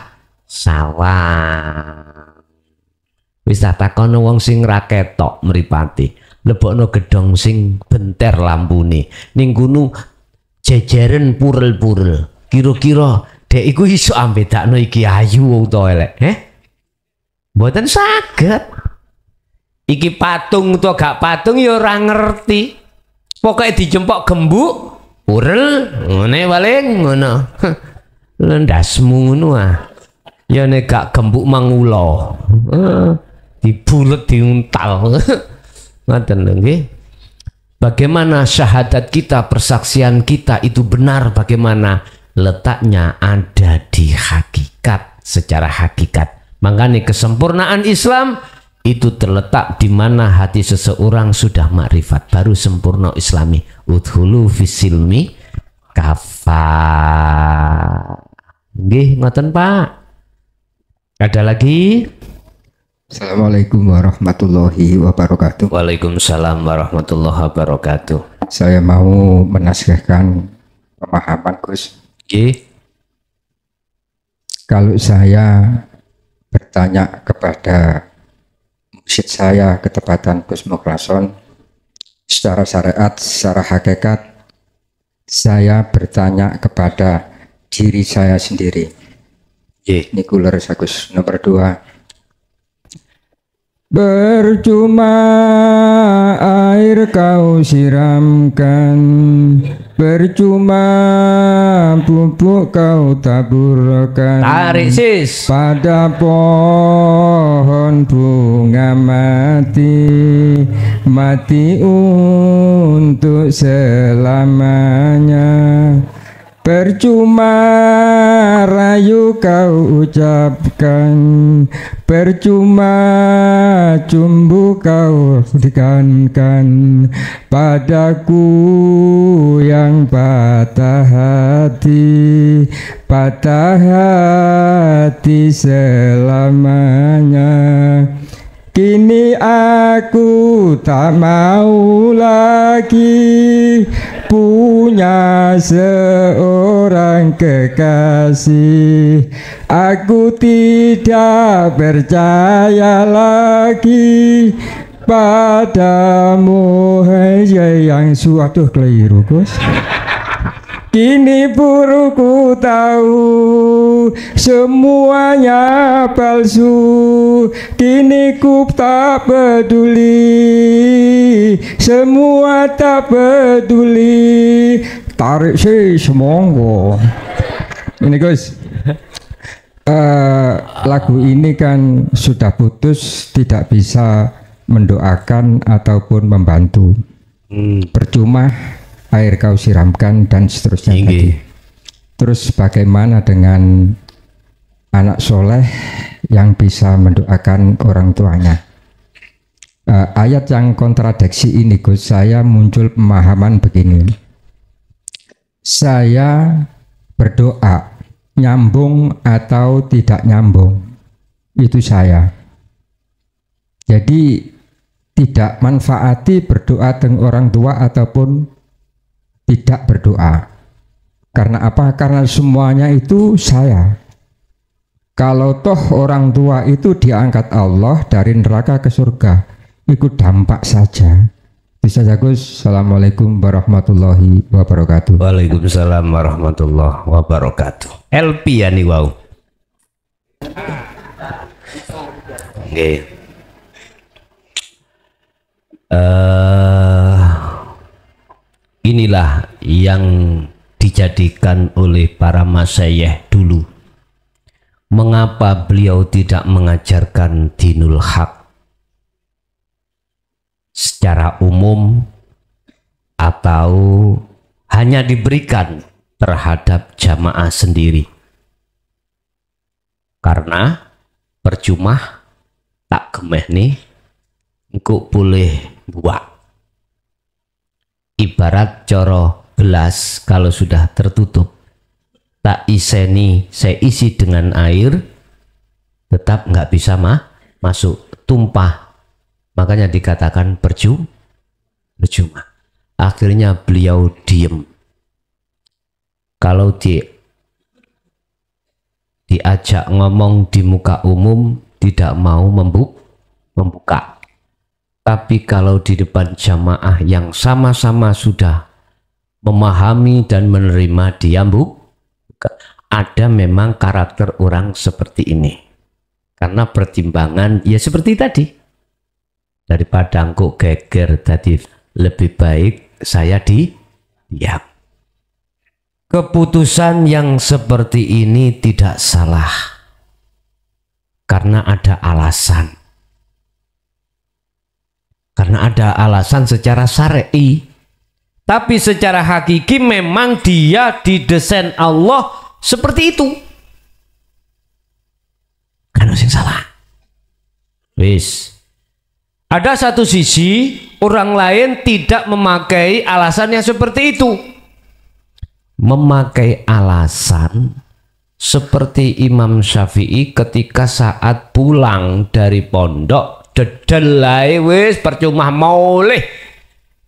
Wis takono wong sing ra ketok mripate, lebokno gedhong sing benter lampune. Ning kono jejeren purel-purel. Kira-kira dek iku iso ambedakno iki ayu utawa elek, mboten saged. Iki patung utawa gak patung ya ora ngerti. Pokoke dijempok gembuk, purel, ngene paling ngono. Lendasmu ngono ah. Ya nek gak gembuk mangulo. Dibulet diuntal. Ngoten lho nggih. Bagaimana syahadat kita, persaksian kita itu benar, bagaimana letaknya ada di hakikat, secara hakikat. Makanya kesempurnaan Islam itu terletak di mana hati seseorang sudah makrifat, baru sempurna Islami. Udhulu fisilmi kafa. Nggih ngoten Pak. Ada lagi? Assalamualaikum warahmatullahi wabarakatuh. Waalaikumsalam warahmatullahi wabarakatuh. Saya mau menasihkan pemahaman Gus. Kalau saya bertanya kepada mursyid saya, ketepatan Gus Muklason, secara syariat, secara hakikat, saya bertanya kepada diri saya sendiri. Ini kuler Gus. Nomor 2, percuma air kau siramkan, percuma pupuk kau taburkan. Tarik sis. Pada pohon bunga mati untuk selamanya. Percuma rayu kau ucapkan, percuma cumbu kau berikan padaku yang patah hati selamanya. Kini aku tak mau lagi punya seorang kekasih. Aku tidak percaya lagi padamu, hei yang suatu keliru Gus. Kini buruku tahu semuanya palsu. Kini ku tak peduli, semua tak peduli. Tarik sih semonggo. Ini Gus, lagu ini kan sudah putus, tidak bisa mendoakan ataupun membantu. Percuma air kau siramkan dan seterusnya tadi. Terus bagaimana dengan anak soleh yang bisa mendoakan orang tuanya? Ayat yang kontradiksi ini Gus, saya muncul pemahaman begini. Saya berdoa nyambung atau tidak nyambung, itu saya. Jadi tidak manfaati berdoa dengan orang tua ataupun tidak berdoa. Karena apa? Karena semuanya itu saya. Kalau toh orang tua itu diangkat Allah dari neraka ke surga, ikut dampak saja. Bisa Gus. Assalamualaikum warahmatullahi wabarakatuh. Waalaikumsalam warahmatullahi wabarakatuh. LP ya nih wow. Oke. Inilah yang dijadikan oleh para masyayikh dulu. Mengapa beliau tidak mengajarkan dinul haq secara umum atau hanya diberikan terhadap jamaah sendiri? Karena percuma tak gemeh nih engkau boleh buat. Ibarat coro gelas kalau sudah tertutup, tak iseni saya isi dengan air, tetap nggak bisa masuk, tumpah. Makanya dikatakan percuma. Akhirnya beliau diem. Kalau diajak ngomong di muka umum tidak mau membuka. Tapi kalau di depan jamaah yang sama-sama sudah memahami dan menerima dia ada memang karakter orang seperti ini. Karena pertimbangan ya seperti tadi. Daripada engkau geger tadi, lebih baik saya diam. Keputusan yang seperti ini tidak salah. Karena ada alasan. Karena ada alasan secara syar'i. Tapi secara hakiki memang dia didesain Allah seperti itu. Kan sing salah. Wis. Ada satu sisi orang lain tidak memakai alasan yang seperti itu. Memakai alasan seperti Imam Syafi'i ketika saat pulang dari pondok, dedelai wis percuma maulih,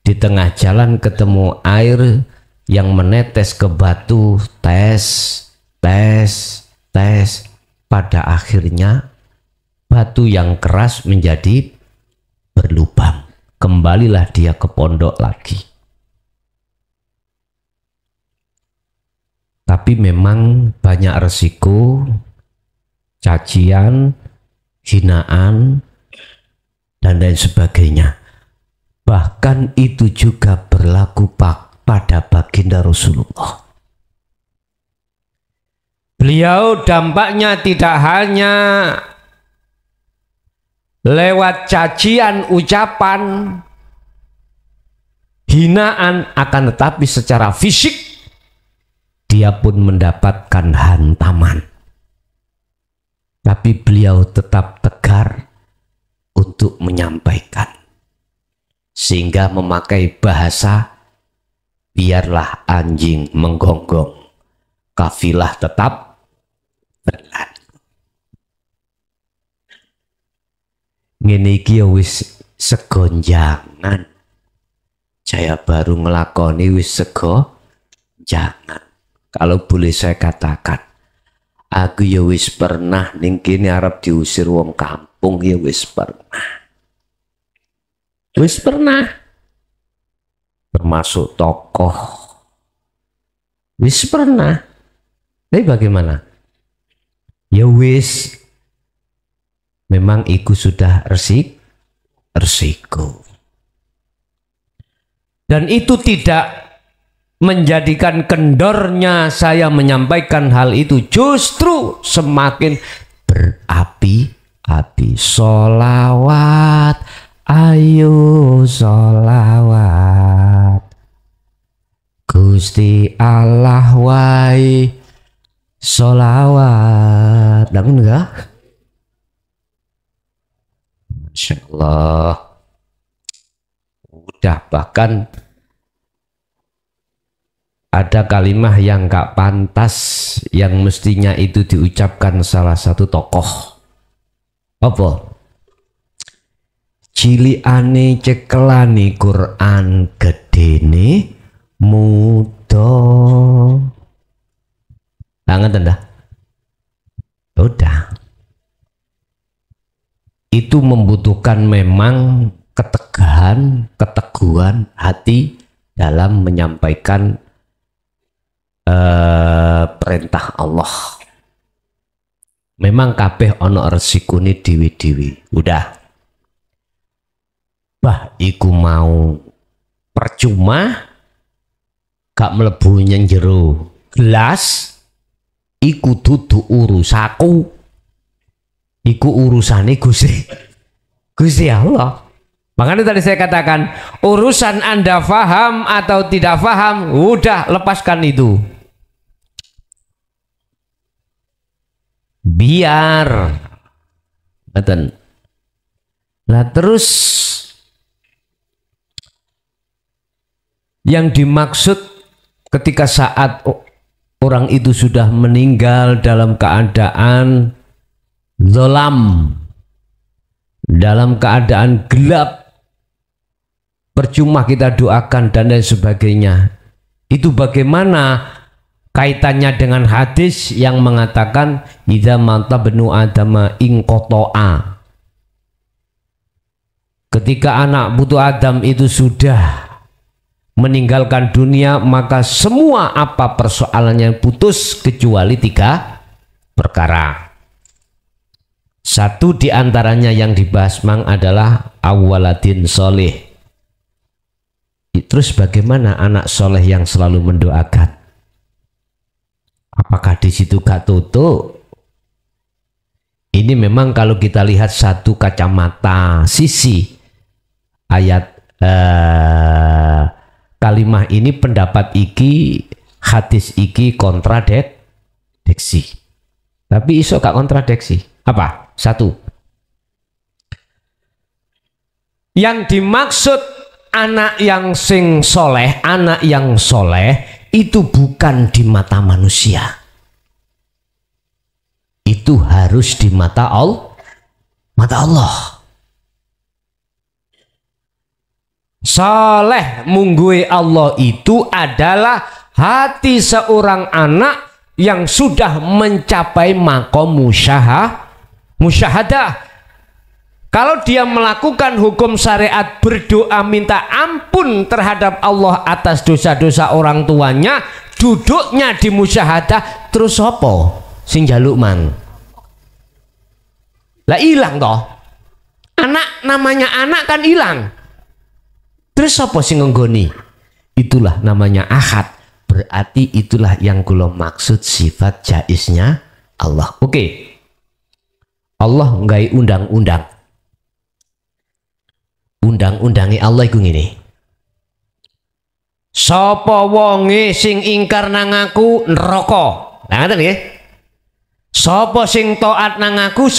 di tengah jalan ketemu air yang menetes ke batu, tes, pada akhirnya batu yang keras menjadi berlubang. Kembalilah dia ke pondok lagi. Tapi memang banyak resiko, cacian, hinaan, dan lain sebagainya. Bahkan itu juga berlaku pada baginda Rasulullah. Beliau dampaknya tidak hanya lewat cacian, ucapan, hinaan, akan tetapi secara fisik dia pun mendapatkan hantaman. Tapi beliau tetap tegar untuk menyampaikan, sehingga memakai bahasa biarlah anjing menggonggong, kafilah tetap berlalu. Ngene iki wis segonjangan. Saya baru ngelakoni wis sego. Jangan. Kalau boleh saya katakan, aku ya wis pernah ning kene arep diusir wong kampung ya wis pernah. Wis pernah. Termasuk tokoh. Wis pernah. Tapi bagaimana? Ya wis. Memang iku sudah resiko. Dan itu tidak menjadikan kendornya saya menyampaikan hal itu, justru semakin berapi-api. Sholawat, ayo sholawat, Gusti Allah wai sholawat. Dangun enggak? Masya Allah. Udah, bahkan ada kalimat yang gak pantas yang mestinya itu diucapkan salah satu tokoh. Apa? Cilikane cekelane Quran, gedene muda. Tangan tanda. Udah. Itu membutuhkan memang keteguhan hati dalam menyampaikan perintah Allah. Memang kabeh ono resikune dewi-dewi. Udah. Bah, iku mau percuma gak mlebu jero gelas, iku dudu urusaku. Iku urusane Gusti Allah. Makanya tadi saya katakan, urusan Anda faham atau tidak faham, udah lepaskan itu. Biar. Nah terus yang dimaksud ketika saat orang itu sudah meninggal dalam keadaan zolam, dalam keadaan gelap, percuma kita doakan dan lain sebagainya. Itu bagaimana kaitannya dengan hadis yang mengatakan idza mata benu adama ing kotoa, ketika anak putu Adam itu sudah meninggalkan dunia, maka semua apa persoalannya putus kecuali 3 perkara. Satu diantaranya yang dibahas mang adalah awaladin soleh. Terus bagaimana anak soleh yang selalu mendoakan? Apakah di situ gak tutup? Ini memang kalau kita lihat satu kacamata sisi ayat kalimah ini, pendapat iki, hadis iki kontradiksi. Tapi iso gak kontradiksi? Apa? Satu, yang dimaksud anak yang sing soleh, anak yang soleh itu bukan di mata manusia, itu harus di mata Allah. Soleh munggui Allah itu adalah hati seorang anak yang sudah mencapai makom musyahadah. Kalau dia melakukan hukum syariat, berdoa minta ampun terhadap Allah atas dosa-dosa orang tuanya, duduknya di musyahadah, terus apa sing jaluk mang? Lah hilang toh. Anak, namanya anak kan hilang. Terus apa sing nggoni? Itulah namanya ahad. Berarti itulah yang kula maksud sifat jaiznya Allah. Oke. Allah nggawe undang-undang. Undang-undange Allah iku ngene. Sapa wonge sing ingkar nang aku neraka. Lah ngoten nggih. Sapa sing taat nang aku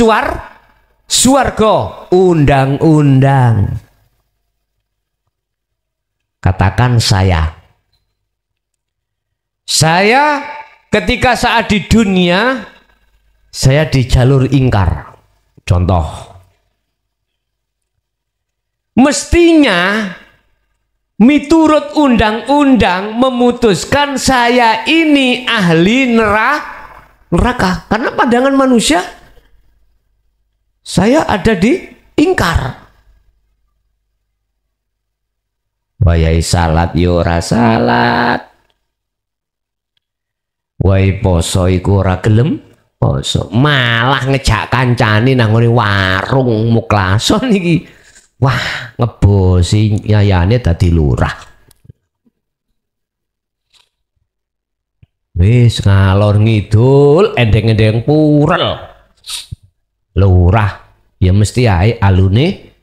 swarga. Undang-undang. Katakan saya ketika saat di dunia saya di jalur ingkar. Contoh, mestinya miturut undang-undang memutuskan saya ini ahli neraka. Karena pandangan manusia saya ada di ingkar. Wayai salat yo ora salat, wayai poso iku ora gelem poso, malah ngejak kancane nang ngene warung muklason iki. Wah, ngebosi yayane dadi lurah. Wis ngalor ngidul endeng-endeng purel. Lurah ya mesti ae alune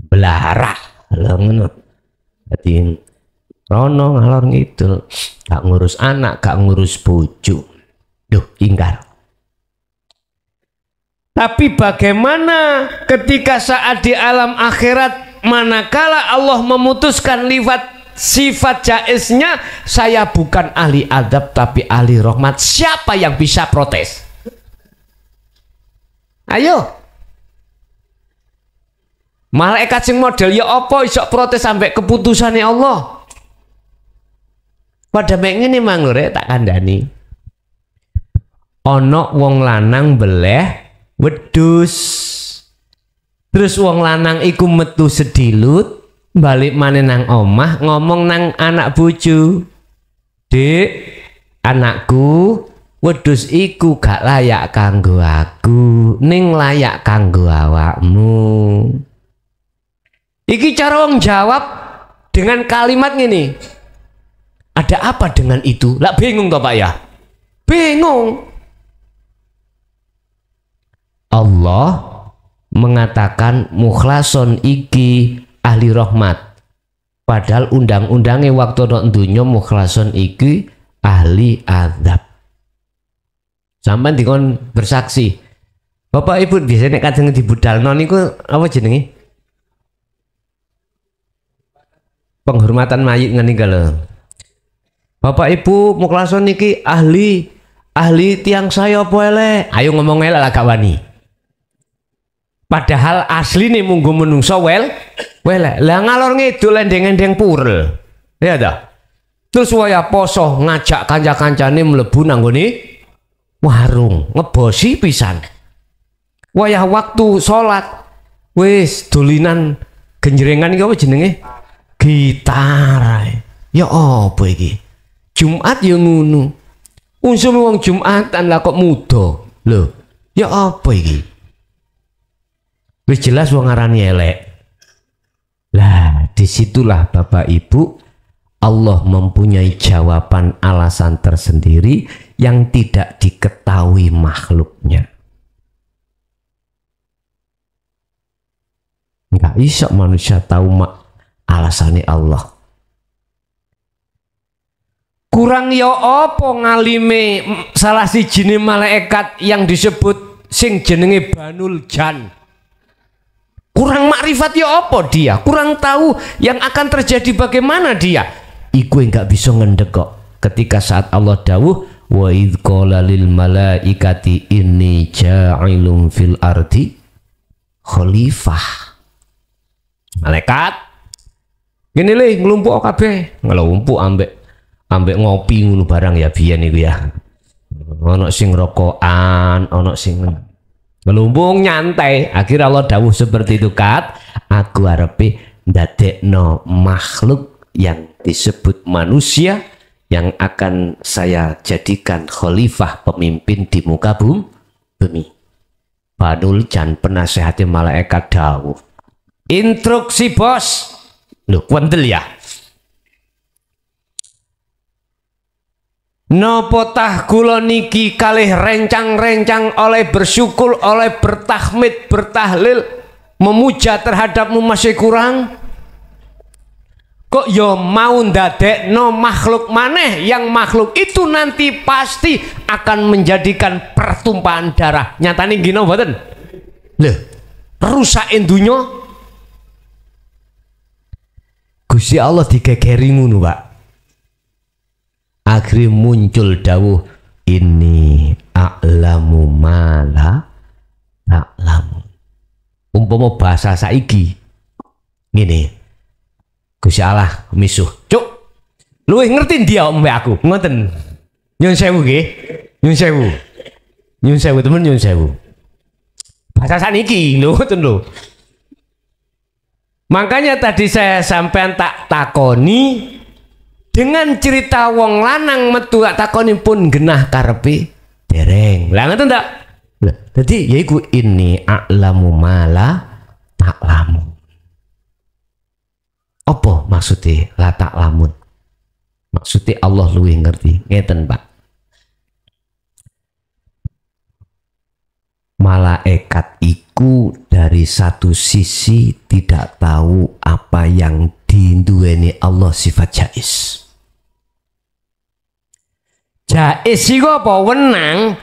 blarah. Lha ngono. Dadi rono ngalor ngidul, gak ngurus anak, gak ngurus bojo. Duh, ingkar. Tapi bagaimana ketika saat di alam akhirat manakala Allah memutuskan sifat jaiznya saya bukan ahli adab tapi ahli rahmat, siapa yang bisa protes? Ayo. Malaikat sing model ya apa iso protes sampai keputusannya Allah. Pada mek ngene mang lho tak kandhani. Ana wong lanang beleh wedhus. Terus wong lanang iku metu sedilut, balik maneh nang omah ngomong nang anak bojo. Dek, anakku, wedhus iku gak layak kanggo aku, ning layak kanggo awakmu. Iki cara wong jawab dengan kalimat gini. Ada apa dengan itu? Lah bingung toh Pak ya? Bingung. Allah mengatakan mukhlason iki ahli rahmat. Padahal undang-undangnya waktu ana donya mukhlason iki ahli azab. Sampeyan dikon bersaksi. Bapak Ibu biasanya kadang dibudalno niku apa jenenge? Penghormatan mayit ngene lho. Bapak Ibu mukhlason niki ahli tiang saya apa elek? Ayo ngomong elek lah gak wani. Padahal asli nih munggu menungso welek. Lah ngalor ngidul endeng-endeng purel. Ya dah. Terus waya poso ngajak kanca-kancane mlebu nang nggone warung, ngebosi pisan. Wayah waktu salat wis dolinan genjrengan iki apa jenenge? Gitar. Ya apa iki? Jumat ya ngono. Unsur wong Jumatan lah kok muda. Lho, ya apa iki? Wis jelas wong ngarani elek. Lah, disitulah Bapak Ibu Allah mempunyai jawaban alasan tersendiri yang tidak diketahui makhluknya. Enggak bisa manusia tahu alasannya Allah. Kurang ya apa ngalime salah sijine malaikat yang disebut sing jenenge Banul Jan. Kurang makrifat ya apa dia? Kurang tahu yang akan terjadi bagaimana dia. Iku enggak bisa ngendek kok. Ketika saat Allah dawuh wa idz qala lil malaikati inni ja'ilun fil ardi khalifah. Malaikat ngene le nglumpuk kabeh, nglumpuk ambek ngopi ngono barang ya biyen iku ya. Ana sing rokokan, ana sing ngelumpung nyantai. Akhirnya Allah dawuh seperti itu kat, aku arepe ndadekno makhluk yang disebut manusia yang akan saya jadikan khalifah pemimpin di muka bumi. Banul Jan penasehatnya malaikat dawuh. Instruksi bos. Loh, kuandel ya. Nopo tah kula niki kalih rencang-rencang oleh bersyukur, oleh bertahmid, bertahlil, memuja terhadapmu masih kurang? Kok yo mau ndadekno makhluk maneh yang makhluk itu nanti pasti akan menjadikan pertumpahan darah. Nyatane gino mboten? Lho, rusakin dunya. Gusti Allah digegeri ngono, Pak. Akhirnya muncul dawuh ini a'lamu mala ta'lamu. Umpama bahasa saiki ngene, Gusti Allah misuh. Cuk. Luwih ngerti dia mbek aku. Ngoten. Nyun sewu nggih. Nyun sewu. Nyun sewu temen nyun sewu. Bahasa saniki lho ngoten lho. Makanya tadi saya sampean tak takoni dengan cerita wong lanang metu tak takoni pun genah karepe dereng. Lah ngoten tak? Lah dadi yaiku ini a'lamu mala ta'lamu. Apa maksudnya la ta'lamun? Maksudnya Allah luwih ngerti. Ngeten, Pak. Malaikat iku dari satu sisi tidak tahu apa yang dinduweni Allah sifat jais. Jais iku apa? Wenang.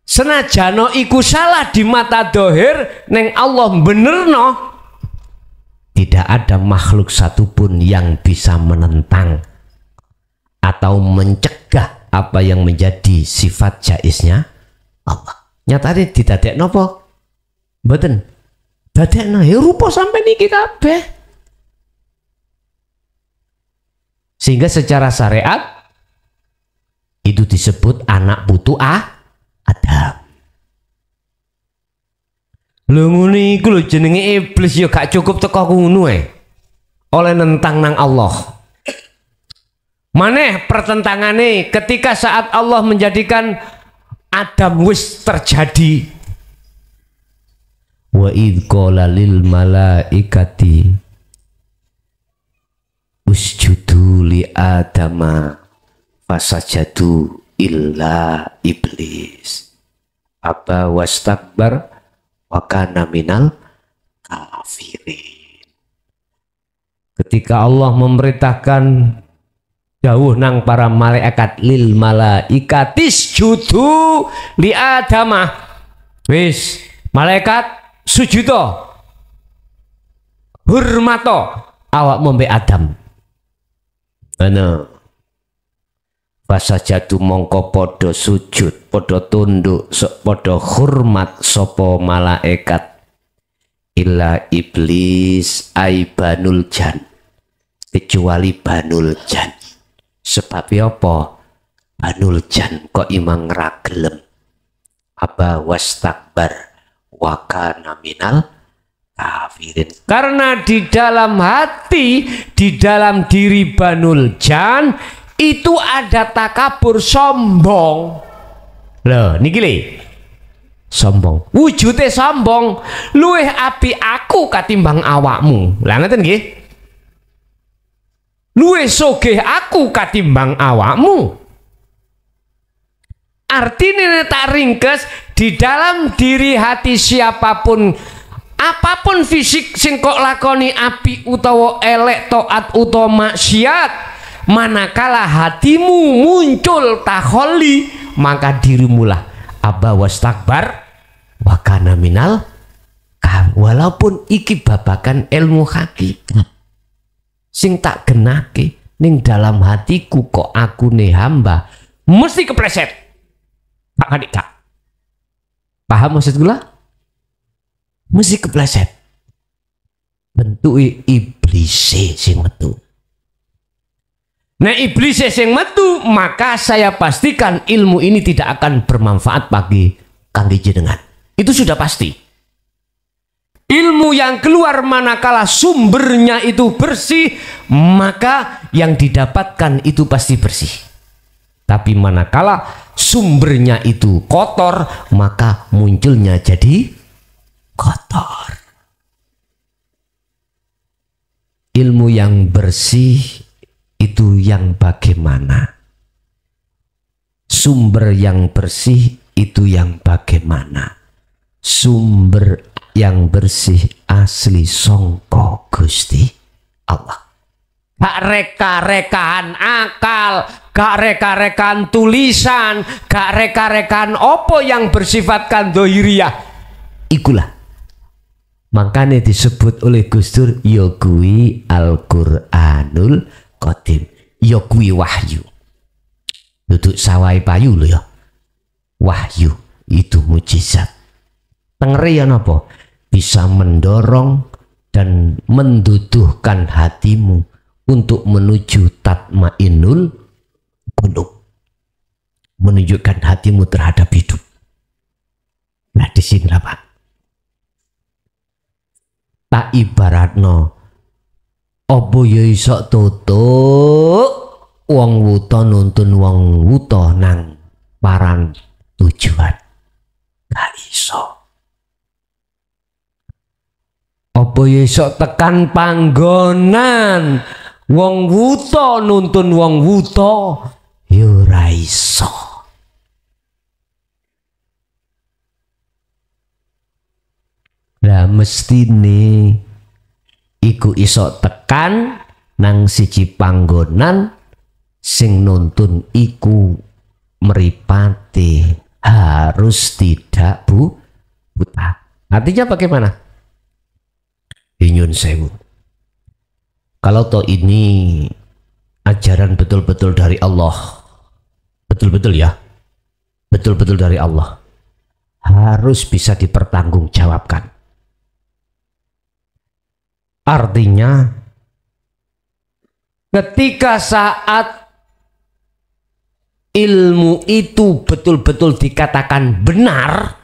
Senajano iku salah di mata dohir, neng Allah benerno. Tidak ada makhluk satupun yang bisa menentang atau mencegah apa yang menjadi sifat jaisnya Allah. Nyatane didadekno apa? Mboten. Dadekno ya rupa sampai niki kabeh. Sehingga secara syariat itu disebut anak putu Adam. Lho ngono iku lho jenenge iblis ya gak cukup teko ngono oleh nentang nang Allah. Maneh pertentangane ketika saat Allah menjadikan Adam wis terjadi. Wa idh qala lil malaikati usjudu li adama fasajadu illa iblis aba wastakbar wa kana minal kafirin. Ketika Allah memerintahkan dawuh nang para malaikat lil malaikatis judu li adama, wis malaikat sujudo hormato awak mombe Adam. Ana fasajadu mongko podo sujud, podo tunduk, podo hormat sopo malaikat illa iblis aibanul jan, kecuali banul jan. Sebab apa? Banul jan kok imang ragelem aba wastakbar wa kana minal kafirin. Karena di dalam hati, di dalam diri banul jan itu ada takabur, sombong. Loh niki le sombong, wujudnya sombong, luwih api aku katimbang awakmu. Lah ngeten nggih, luwih sogeh aku katimbang awakmu. Artinya tak ringkes di dalam diri hati siapapun, apapun fisik sing kok lakoni api utawa elek, taat utawa maksiat, manakala hatimu muncul takholi, maka dirimulah aba wastakbar wa kana minal, walaupun iki babakan ilmu hakikat sing tak genake ning dalam hatiku kok aku nih hamba mesti kepleset. Pak Kadik Kak, paham maksud gula? Mesti kepleset. Bentuk iblis sing metu. Nah iblis sing metu, maka saya pastikan ilmu ini tidak akan bermanfaat bagi kangge jenengan. Itu sudah pasti. Ilmu yang keluar manakala sumbernya itu bersih, maka yang didapatkan itu pasti bersih. Tapi manakala sumbernya itu kotor, maka munculnya jadi kotor. Ilmu yang bersih itu yang bagaimana? Sumber yang bersih itu yang bagaimana? Sumber yang bersih asli songko Gusti Allah. Gak reka-rekaan akal, gak reka-rekaan tulisan, gak reka-rekaan opo yang bersifatkan dohiriyah. Ikulah makanya disebut oleh Gus Dur yogui Al-Quranul Qadim, yogui wahyu. Duduk sawai payu loh ya. Wahyu itu mujizat. Tengeri ya napa? Bisa mendorong, dan menduduhkan hatimu untuk menuju tatmainul qulub, menunjukkan hatimu terhadap hidup. Nah di sini lah Pak, tak ibaratno apa ya iso tutuk wong wuta nuntun wong wuta nang paran tujuan, gak iso. Apa ya iso tekan panggonan wong wuta nuntun wong wuta, ya ora iso. Lah mestine iku iso tekan nang siji panggonan sing nuntun iku meripati, harus tidak buta. Artinya bagaimana? Nyun sewu, kalau toh ini ajaran betul-betul dari Allah, betul-betul ya, betul-betul dari Allah, harus bisa dipertanggungjawabkan. Artinya ketika saat ilmu itu betul-betul dikatakan benar,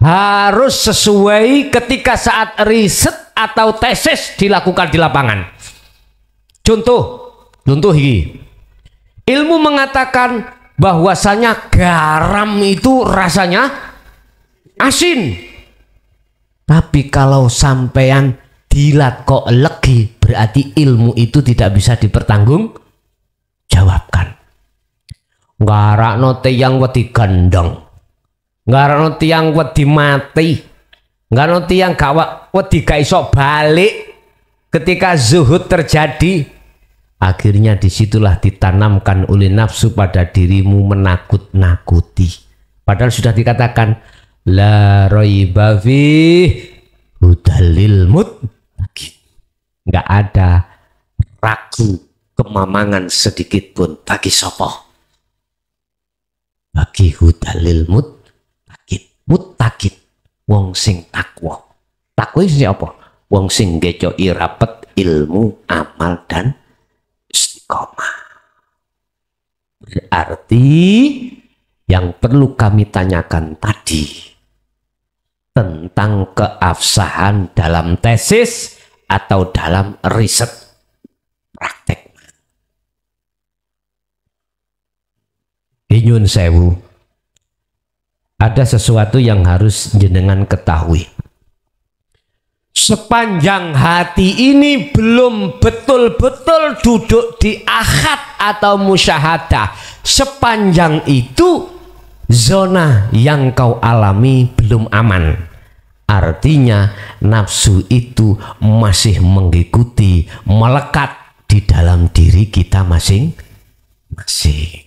harus sesuai ketika saat riset atau tesis dilakukan di lapangan. Contoh ini, ilmu mengatakan bahwasanya garam itu rasanya asin, tapi kalau sampean dilat kok legi, berarti ilmu itu tidak bisa dipertanggungjawabkan. Ngarakno tiyang wedi gandeng, ngarakno tiyang wedi mati, ngarakno tiyang gak wedi gak iso balik ketika zuhud terjadi. Akhirnya disitulah ditanamkan oleh nafsu pada dirimu menakut-nakuti. Padahal sudah dikatakan la raiba fih hudalil muttaqin. Nggak ada ragu kemamangan sedikit pun bagi sopo, bagi hudalil muttaqin, wong sing takwa. Takwa itu apa? Wong sing ngecoki rapet ilmu, amal dan istiqomah. Berarti yang perlu kami tanyakan tadi tentang keabsahan dalam tesis atau dalam riset praktek. Nyun sewu, ada sesuatu yang harus jenengan ketahui. Sepanjang hati ini belum betul-betul duduk di ahad atau musyahadah, sepanjang itu zona yang kau alami belum aman. Artinya nafsu itu masih mengikuti, melekat di dalam diri kita masing-masing.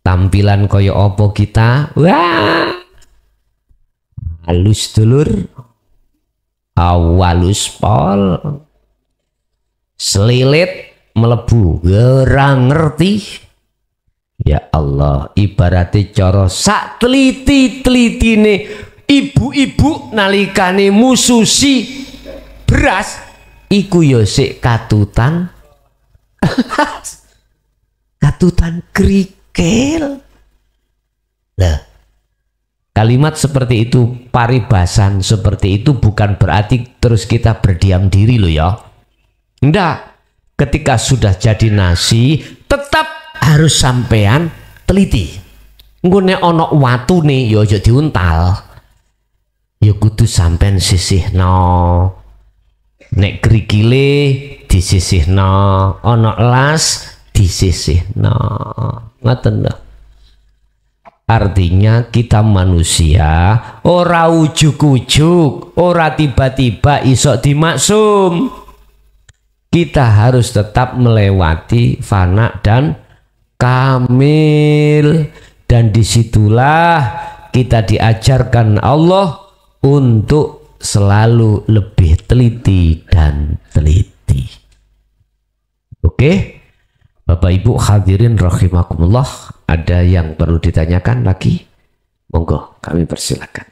Tampilan koyo opo kita, wah halus dulur, awalus pol, selilit melebu, gerang ngerti. Ya Allah, ibaratnya coro sak teliti-telitine ibu-ibu nalikane mususi beras iku yo sik katutan katutan kerikil. Nah, kalimat seperti itu, paribasan seperti itu bukan berarti terus kita berdiam diri loh ya. Enggak, ketika sudah jadi nasi tetap harus sampean teliti. Nggone ono watu nih yo aja diuntal, yo kudu sampean sisihno. Nek kerikile disisihno, ono las disisihno, ngoten lho. Artinya kita manusia ora ujuk-ujuk, ora tiba-tiba iso dimaksum. Kita harus tetap melewati fana dan kamil, dan disitulah kita diajarkan Allah untuk selalu lebih teliti dan teliti. Oke, Bapak Ibu hadirin rahimakumullah, ada yang perlu ditanyakan lagi? Monggo, kami persilakan.